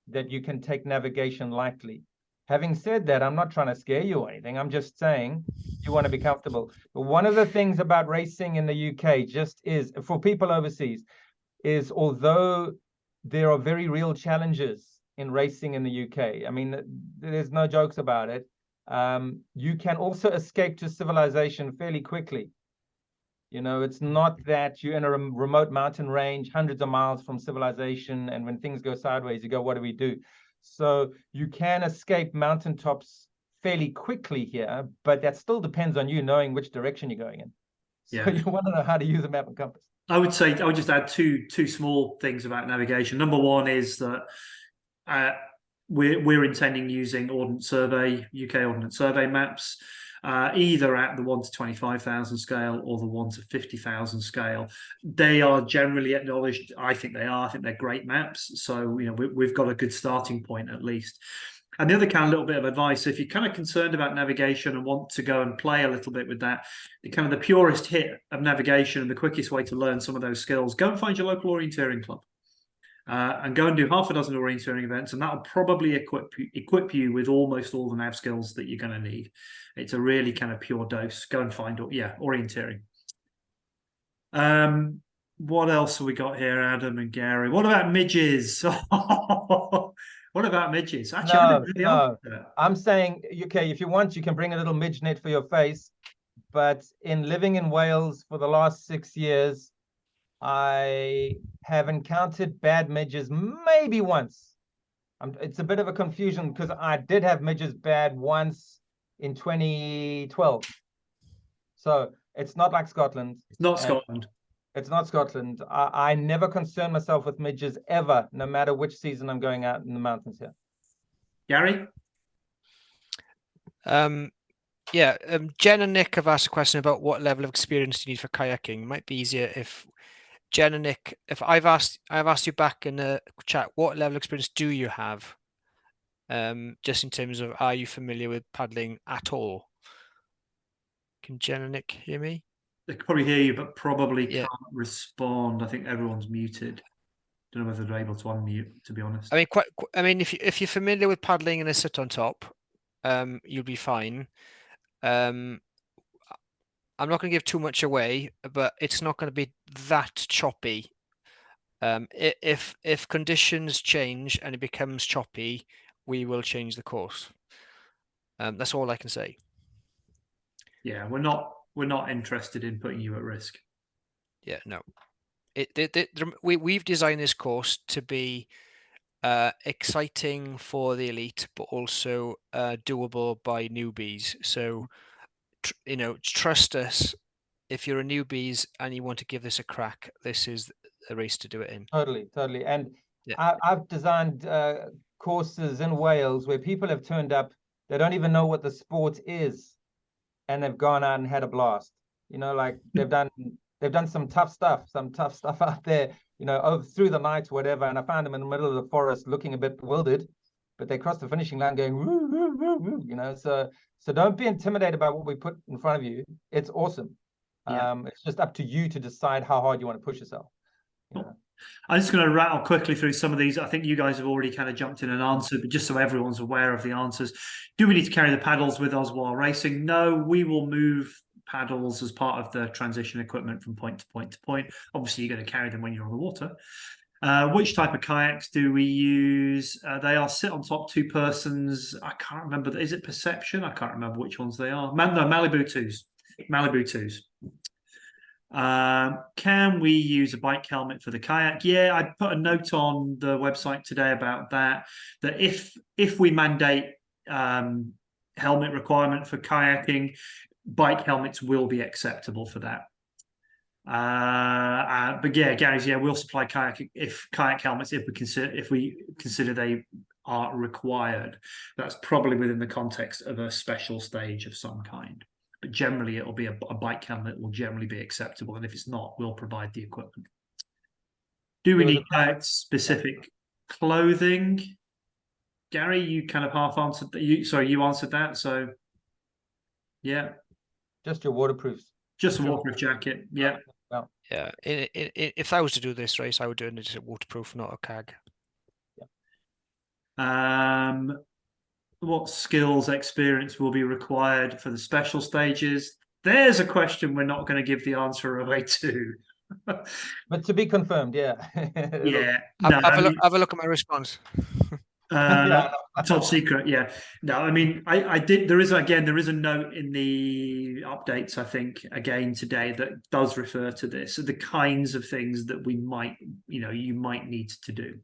that you can take navigation lightly. Having said that, I'm not trying to scare you or anything. I'm just saying you want to be comfortable. But one of the things about racing in the UK just is, for people overseas, is although there are very real challenges in racing in the UK, I mean, there's no jokes about it. You can also escape to civilization fairly quickly. You know, it's not that you're in a remote mountain range, hundreds of miles from civilization, and when things go sideways, you go, what do we do? So you can escape mountaintops fairly quickly here, but that still depends on you knowing which direction you're going in. So Yeah. you want to know how to use a map and compass. I would just add two small things about navigation. Number one is that we're intending using Ordnance Survey, UK Ordnance Survey maps, either at the 1 to 25,000 scale or the 1 to 50,000 scale. They are generally acknowledged. I think they are. I think they're great maps. So, you know, we've got a good starting point at least. And the other kind of little bit of advice, if you're kind of concerned about navigation and want to go and play a little bit with that, kind of the purest hit of navigation and the quickest way to learn some of those skills, go and find your local orienteering club. and go and do half a dozen orienteering events, and that'll probably equip you with almost all the nav skills that you're going to need. It's a really kind of pure dose. Go and find, orienteering. What else have we got here, Adam and Gary? What about midges? What about midges? Actually, I didn't really answer that. I'm saying, okay, if you want, you can bring a little midge net for your face. But in living in Wales for the last 6 years, I have encountered bad midges maybe once. It's a bit of a confusion because I did have midges bad once in 2012. So it's not like Scotland. It's not Scotland. It's not Scotland. I never concern myself with midges ever, no matter which season I'm going out in the mountains here. Gary? Jen and Nick have asked a question about what level of experience you need for kayaking. It might be easier if Jen and Nick, if I've asked you back in the chat, what level of experience do you have? Just in terms of, are you familiar with paddling at all? Can Jen and Nick hear me? They can probably hear you, but probably can't respond. I think everyone's muted. Don't know whether they're able to unmute, to be honest. I mean, if you're familiar with paddling and a sit on top, you'll be fine. I'm not going to give too much away, but it's not going to be that choppy. If conditions change and it becomes choppy, we will change the course. That's all I can say. Yeah, we're not interested in putting you at risk. Yeah, no. We've designed this course to be exciting for the elite, but also doable by newbies. So, trust us. If you're a newbies and you want to give this a crack, this is a race to do it in. Totally. And I've designed courses in Wales where people have turned up, they don't even know what the sport is, and they've gone out and had a blast. Like they've done some tough stuff out there, through the night, whatever. And I found them in the middle of the forest looking a bit bewildered, but they crossed the finishing line going, woo, woo, woo, woo, So don't be intimidated by what we put in front of you. It's awesome. It's just up to you to decide how hard you want to push yourself. I'm just going to rattle quickly through some of these. I think you guys have already kind of jumped in and answered, but just so everyone's aware of the answers. Do we need to carry the paddles with us while racing? No, we will move paddles as part of the transition equipment from point to point to point. Obviously, you're going to carry them when you're on the water. Which type of kayaks do we use? They are sit on top, 2 persons. I can't remember. Is it Perception? I can't remember which ones they are. Malibu 2s. Malibu 2s. Can we use a bike helmet for the kayak? Yeah, I put a note on the website today about that if we mandate helmet requirement for kayaking, bike helmets will be acceptable for that. But yeah, Gary's, we'll supply kayak helmets if we consider they are required. That's probably within the context of a special stage of some kind. But generally, it'll be a bike helmet will generally be acceptable, and if it's not, we'll provide the equipment. Do we need kayak-specific clothing? Gary, you kind of half answered that. You answered that. So, yeah, just your waterproofs. Just a waterproof jacket. Yeah. Yeah. If I was to do this race, I would do it as a waterproof, not a CAG. Yeah. What skills experience will be required for the special stages? There's a question we're not going to give the answer away to. But to be confirmed, yeah. Yeah. Have a look at my response. Top secret, yeah. No, I mean, I did. There is a note in the updates, I think, again today that does refer to this, the kinds of things that we might, you might need to do.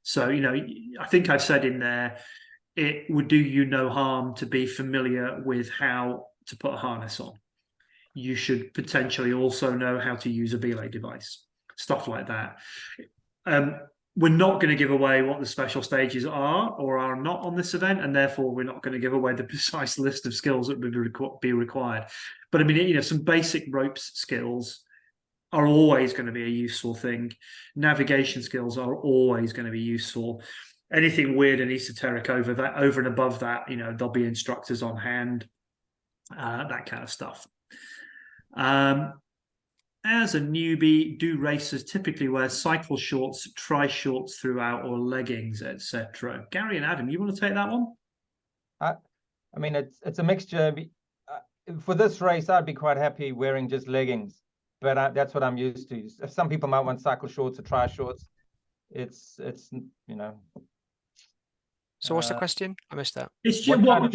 So, I think I've said in there, it would do you no harm to be familiar with how to put a harness on. You should potentially also know how to use a belay device, stuff like that. We're not going to give away what the special stages are or are not on this event, and therefore we're not going to give away the precise list of skills that would be required. But I mean, some basic ropes skills are always going to be a useful thing. Navigation skills are always going to be useful. Anything weird and esoteric over and above that, there'll be instructors on hand, that kind of stuff. as a newbie, do racers typically wear cycle shorts, tri-shorts throughout, or leggings, etc.? Gary and Adam, you want to take that one? I mean, it's a mixture. For this race, I'd be quite happy wearing just leggings, but that's what I'm used to. Some people might want cycle shorts or tri-shorts. It's you know. So what's the question? I missed that. It's just What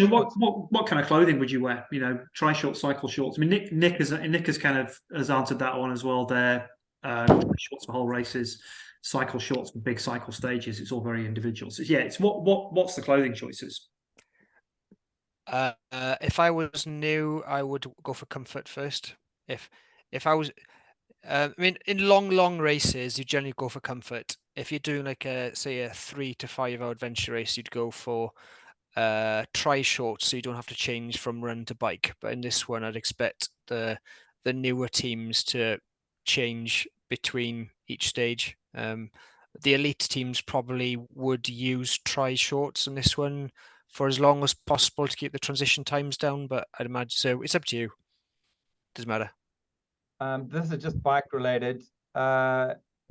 what kind of clothing would you wear? You know, tri-shorts, cycle shorts. I mean, Nick has kind of has answered that one as well. There, shorts for whole races, cycle shorts for big cycle stages. It's all very individual. So yeah, it's what's the clothing choices? If I was new, I would go for comfort first. If I was, I mean, in long races, you generally go for comfort. If you're doing like say a 3 to 5 hour adventure race, you'd go for tri-shorts, so you don't have to change from run to bike. But in this one, I'd expect the newer teams to change between each stage. The elite teams probably would use tri-shorts in this one for as long as possible to keep the transition times down, but I'd imagine so. It's up to you. Doesn't matter. This is just bike related.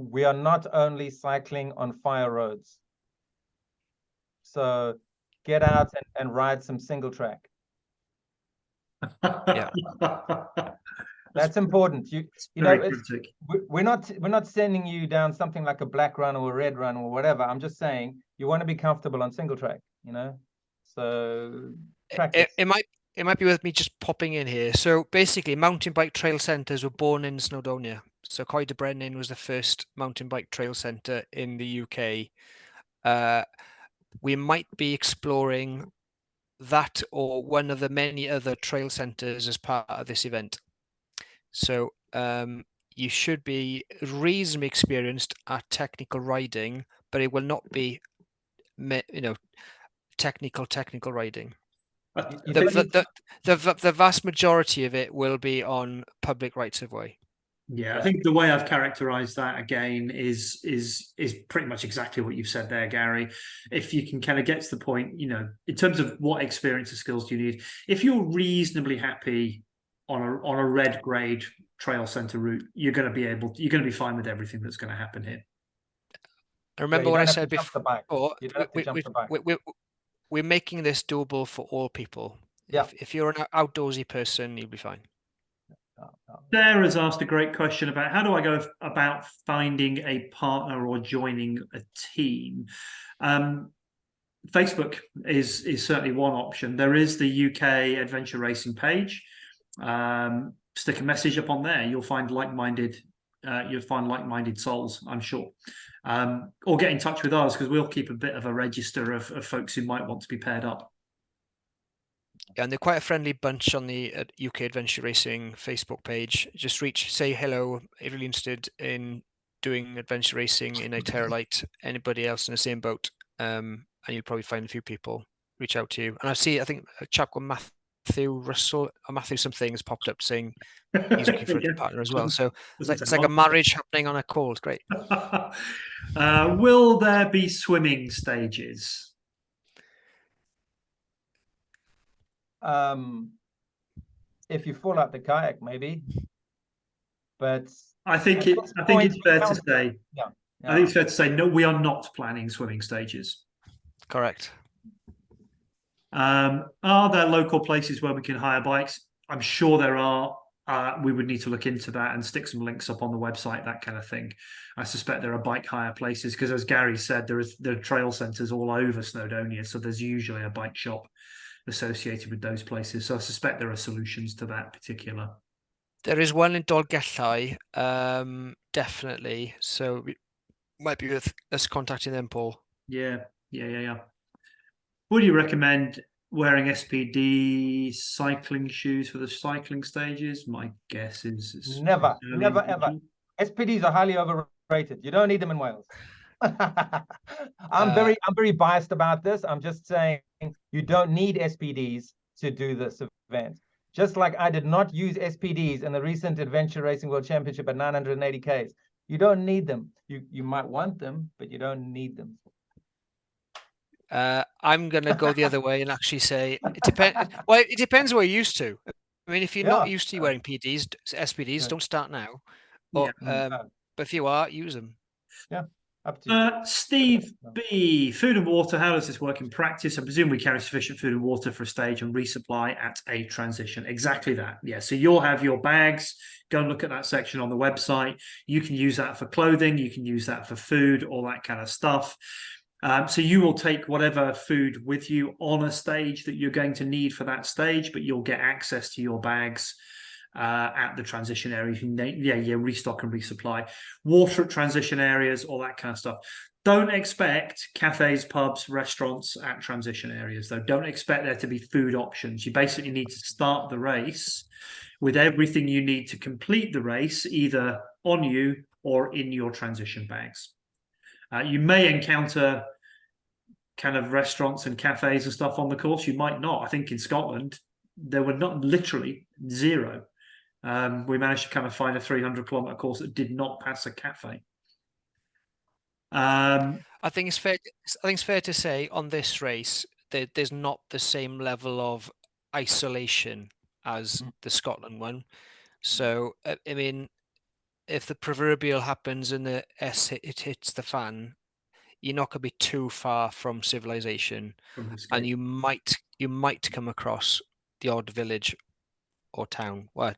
We are not only cycling on fire roads. So get out and ride some single track. Yeah. That's important. You Very know, cryptic. we're not sending you down something like a black run or a red run or whatever. I'm just saying you want to be comfortable on single track, you know. So practice. It might be worth me just popping in here. So basically, mountain bike trail centres were born in Snowdonia. So Coed y Brenin was the first mountain bike trail centre in the UK. We might be exploring that or one of the many other trail centres as part of this event. So you should be reasonably experienced at technical riding, but it will not be, technical riding. The vast majority of it will be on public rights of way. Yeah, I think the way I've characterized that again is pretty much exactly what you've said there, Gary. If you can kind of get to the point, you know, in terms of what experience and skills do you need, if you're reasonably happy on a red grade trail center route, you're going to be fine with everything that's going to happen here. I remember what I said before. We're making this doable for all people. Yeah. If you're an outdoorsy person, you'll be fine. Sarah's asked a great question about how do I go about finding a partner or joining a team. Facebook is certainly one option. There is the UK Adventure Racing page. Stick a message up on there. You'll find like-minded souls, I'm sure. Or get in touch with us, because we'll keep a bit of a register of folks who might want to be paired up. Yeah, and they're quite a friendly bunch on the UK Adventure Racing Facebook page. Just say hello, if you're interested in doing adventure racing in ITERA-lite, anybody else in the same boat, and you'll probably find a few people reach out to you. And I think a chap called Matthew Russell or Matthew something has popped up saying he's looking for a partner as well. So it's like a marriage happening on a call. It's great. Will there be swimming stages? If you fall out the kayak, maybe. But I think it's fair to say. Yeah. I think it's fair to say no. We are not planning swimming stages. Correct. Are there local places where we can hire bikes? I'm sure there are. We would need to look into that and stick some links up on the website, that kind of thing. I suspect there are bike hire places because, as Gary said, there are trail centres all over Snowdonia, so there's usually a bike shop associated with those places. So I suspect there are solutions to that particular. There is one in Dolgellau, definitely. So it might be worth us contacting them, Paul. Yeah. Would you recommend wearing SPD cycling shoes for the cycling stages? My guess is never, ever. SPDs are highly overrated. You don't need them in Wales. I'm very biased about this. I'm just saying you don't need SPDs to do this event. Just like I did not use SPDs in the recent Adventure Racing World Championship at 980 Ks. You don't need them. You might want them, but you don't need them. I'm going to go the other way and actually say it depends. Well, it depends what you're used to. I mean, if you're not used to wearing SPDs, don't start now. Or, Yeah. but if you are, use them. Up to you. Steve B, food and water, how does this work in practice? I presume we carry sufficient food and water for a stage and resupply at a transition. Exactly that. Yeah. So you'll have your bags. Go and look at that section on the website. You can use that for clothing. You can use that for food, all that kind of stuff. So you will take whatever food with you on a stage that you're going to need for that stage, but you'll get access to your bags at the transition area. You can, restock and resupply. Water at transition areas, all that kind of stuff. Don't expect cafes, pubs, restaurants at transition areas, though. Don't expect there to be food options. You basically need to start the race with everything you need to complete the race, either on you or in your transition bags. You may encounter kind of restaurants and cafes and stuff on the course. You might not. I think in Scotland, there were not literally zero. We managed to kind of find a 300-kilometer course that did not pass a cafe. I think it's fair to say on this race that there's not the same level of isolation as the Scotland one. So I mean, if the proverbial happens and the it hits the fan, you're not going to be too far from civilization, and you might come across the odd village or town. Well,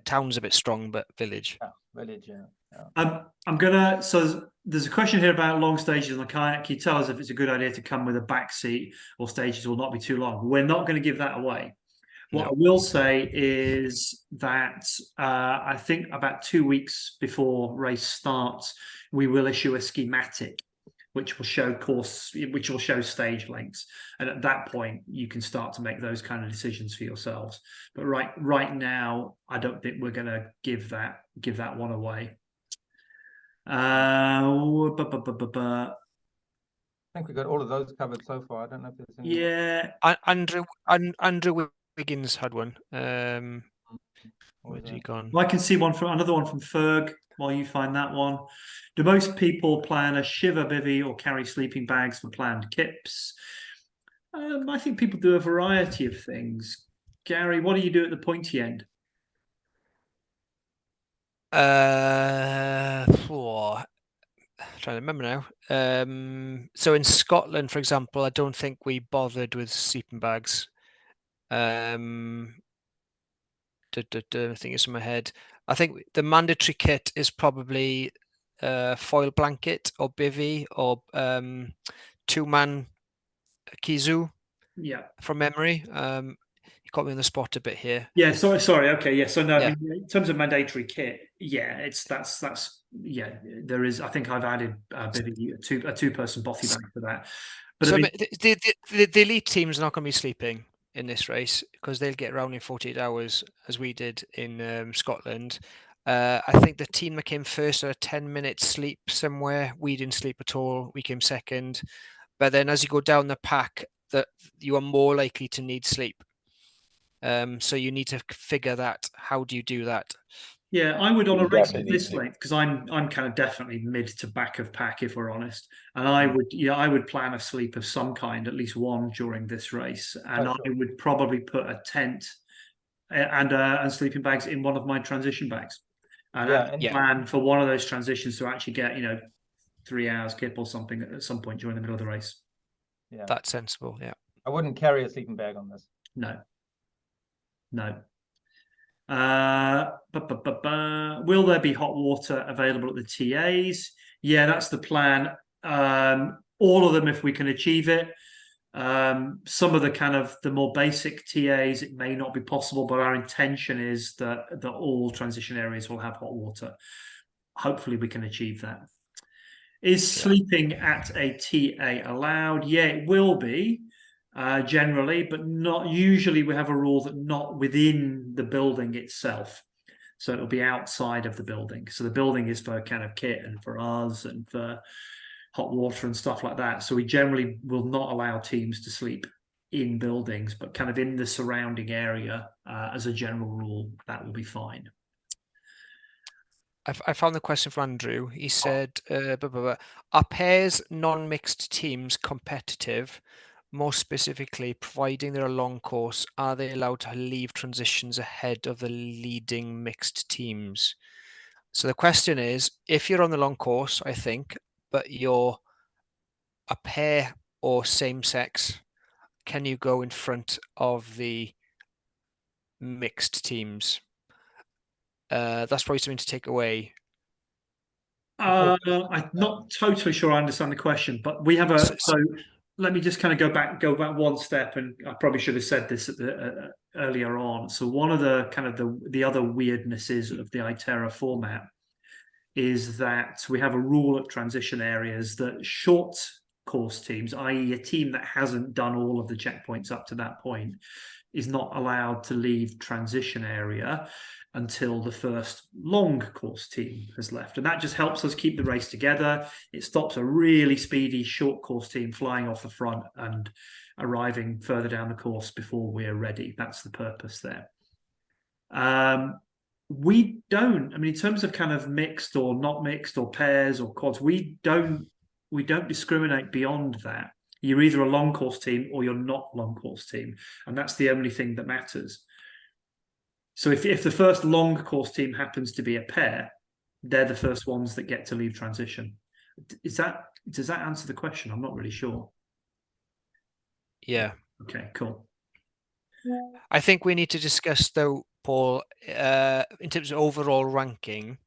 town's a bit strong, but village. Yeah, village, yeah. So there's a question here about long stages on the kayak. Can you tell us if it's a good idea to come with a back seat or stages will not be too long? We're not going to give that away. What I will say is that I think about 2 weeks before race starts, we will issue a schematic which will show stage lengths, and at that point you can start to make those kind of decisions for yourselves. But right now, I don't think we're going to give that one away. I think we got all of those covered so far. I don't know if there's any. Yeah. Andrew Wiggins had one. Where's he gone? Well, I can see another one from Ferg while you find that one. Do most people plan a shiver bivvy or carry sleeping bags for planned kips? I think people do a variety of things. Gary, what do you do at the pointy end? Trying to remember now. So in Scotland, for example, I don't think we bothered with sleeping bags. I think it's in my head. I think the mandatory kit is probably foil blanket or bivvy or 2-man kizu. Yeah. From memory. You got me on the spot a bit here. Yeah, sorry. Okay, yeah. So no, Yeah. I mean, in terms of mandatory kit, yeah, there is. I think I've added a two-person bothy bag for that. But so I mean, the elite team's not going to be sleeping in this race because they'll get around in 48 hours as we did in Scotland. I think the team that came first had a 10-minute sleep somewhere. We didn't sleep at all. We came second. But then as you go down the pack, that you are more likely to need sleep. So you need to figure that. How do you do that? Yeah, I would on a race of this length, because I'm kind of definitely mid to back of pack, if we're honest. And I would plan a sleep of some kind, at least one during this race. And I would probably put a tent and sleeping bags in one of my transition bags. And plan for one of those transitions to actually get 3 hours kip or something at some point during the middle of the race. Yeah, that's sensible. Yeah, I wouldn't carry a sleeping bag on this. No. Will there be hot water available at the TAs? Yeah, that's the plan. All of them, if we can achieve it. Some of the more basic TAs, it may not be possible, but our intention is that all transition areas will have hot water. Hopefully we can achieve that. Is sleeping at a TA allowed? Yeah, it will be. Generally, but not usually. We have a rule that not within the building itself, so it'll be outside of the building. So the building is for kind of kit and for us and for hot water and stuff like that. So we generally will not allow teams to sleep in buildings, but kind of in the surrounding area as a general rule, that will be fine. I found the question from Andrew. He said, are pairs non-mixed teams competitive? More specifically, providing they're a long course, are they allowed to leave transitions ahead of the leading mixed teams? So the question is, if you're on the long course, I think, but you're a pair or same sex, can you go in front of the mixed teams? That's probably something to take away. I'm not totally sure I understand the question, but we have a. So let me just kind of go back one step, and I probably should have said this at the earlier on. So one of the kind of the other weirdnesses of the ITERA format is that we have a rule at transition areas that short course teams, i.e. a team that hasn't done all of the checkpoints up to that point, is not allowed to leave transition area until the first long course team has left. And that just helps us keep the race together. It stops a really speedy short course team flying off the front and arriving further down the course before we're ready. That's the purpose there. We don't, I mean, in terms of kind of mixed or not mixed or pairs or quads, we don't discriminate beyond that. You're either a long course team or you're not long course team, and that's the only thing that matters. So if the first long course team happens to be a pair, they're the first ones that get to leave transition. Does that answer the question? I'm not really sure. Yeah. Okay, cool. I think we need to discuss, though, Paul, in terms of overall ranking.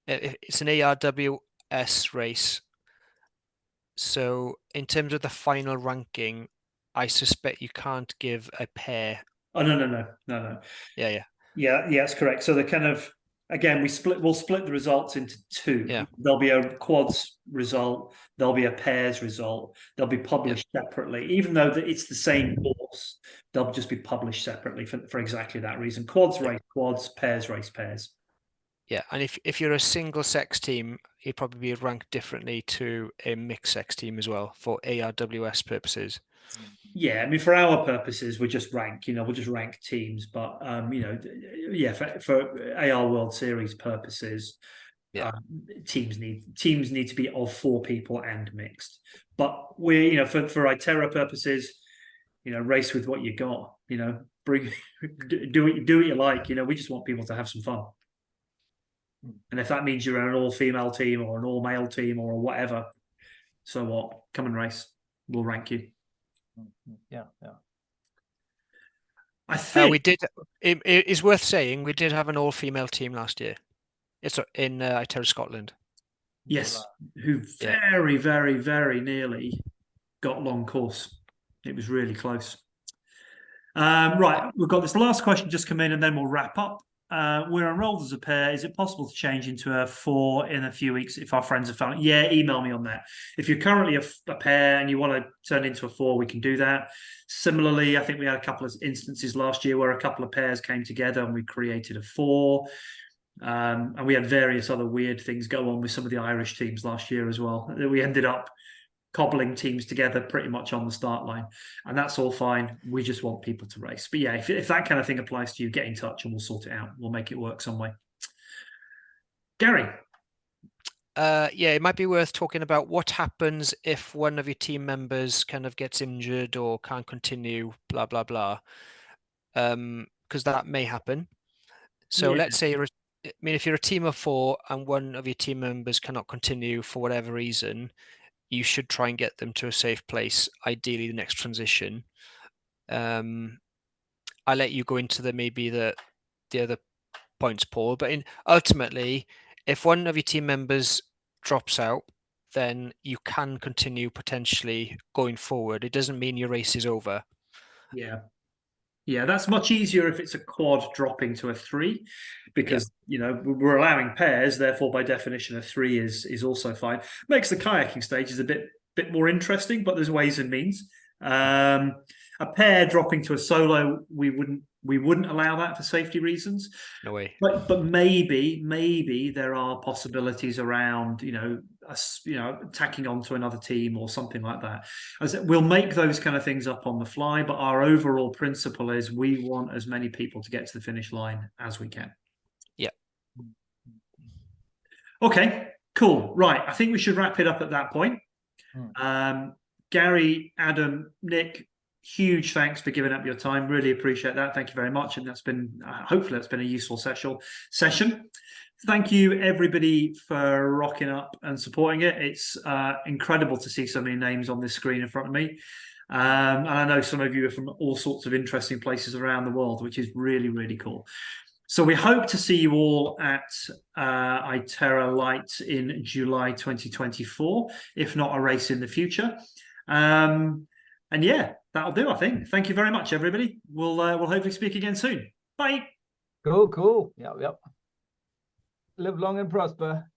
It's an ARWS race. So in terms of the final ranking, I suspect you can't give a pair. Oh, no. Yeah. Yeah, that's correct. So the kind of, again, we'll split the results into two. Yeah. There'll be a quads result, there'll be a pairs result, they'll be published separately. Even though it's the same course, they'll just be published separately for exactly that reason. Quads race quads, pairs race pairs. Yeah, and if you're a single sex team, you'd probably be ranked differently to a mixed sex team as well for ARWS purposes. Yeah, I mean, for our purposes, we just rank, we'll just rank teams. But, for AR World Series purposes, teams need to be of 4 people and mixed. But we're, for ITERA purposes, race with what you got. Bring do what you like. We just want people to have some fun. And if that means you're an all-female team or an all-male team or whatever, so what? Come and race. We'll rank you. Yeah. I think we did. It is worth saying we did have an all-female team last year. It's in ITERA Scotland. Yes, who very, very, very nearly got long course. It was really close. Right, we've got this last question just come in, and then we'll wrap up. We're enrolled as a pair. Is it possible to change into a 4 in a few weeks if our friends have found it? Yeah, email me on that. If you're currently a pair and you want to turn into a 4, we can do that. Similarly, I think we had a couple of instances last year where a couple of pairs came together and we created a 4. And we had various other weird things go on with some of the Irish teams last year as well. We ended up cobbling teams together pretty much on the start line, and that's all fine. We just want people to race. But yeah, if that kind of thing applies to you, get in touch and we'll sort it out. We'll make it work some way. Gary. It might be worth talking about what happens if one of your team members kind of gets injured or can't continue, blah blah blah, because that may happen. So let's say if you're a team of 4 and one of your team members cannot continue for whatever reason, you should try and get them to a safe place, ideally the next transition. I'll let you go into the other points, Paul, but ultimately, if one of your team members drops out, then you can continue potentially going forward. It doesn't mean your race is over. Yeah, that's much easier if it's a quad dropping to a 3, because we're allowing pairs. Therefore, by definition, a 3 is also fine. Makes the kayaking stages a bit more interesting, but there's ways and means. A pair dropping to a solo, we wouldn't allow that for safety reasons. No way. But maybe there are possibilities around us tacking onto another team or something like that. We'll make those kind of things up on the fly, but our overall principle is we want as many people to get to the finish line as we can. Yeah. Okay, cool. Right, I think we should wrap it up at that point. Gary, Adam, Nick, huge thanks for giving up your time. Really appreciate that. Thank you very much. And that's been, hopefully that's been a useful session. Thank you everybody for rocking up and supporting it. It's incredible to see so many names on this screen in front of me. And I know some of you are from all sorts of interesting places around the world, which is really, really cool. So we hope to see you all at ITERA-lite in July 2024, if not a race in the future. And yeah, that'll do, I think. Thank you very much, everybody. We'll hopefully speak again soon. Bye. Cool. Yep. Live long and prosper.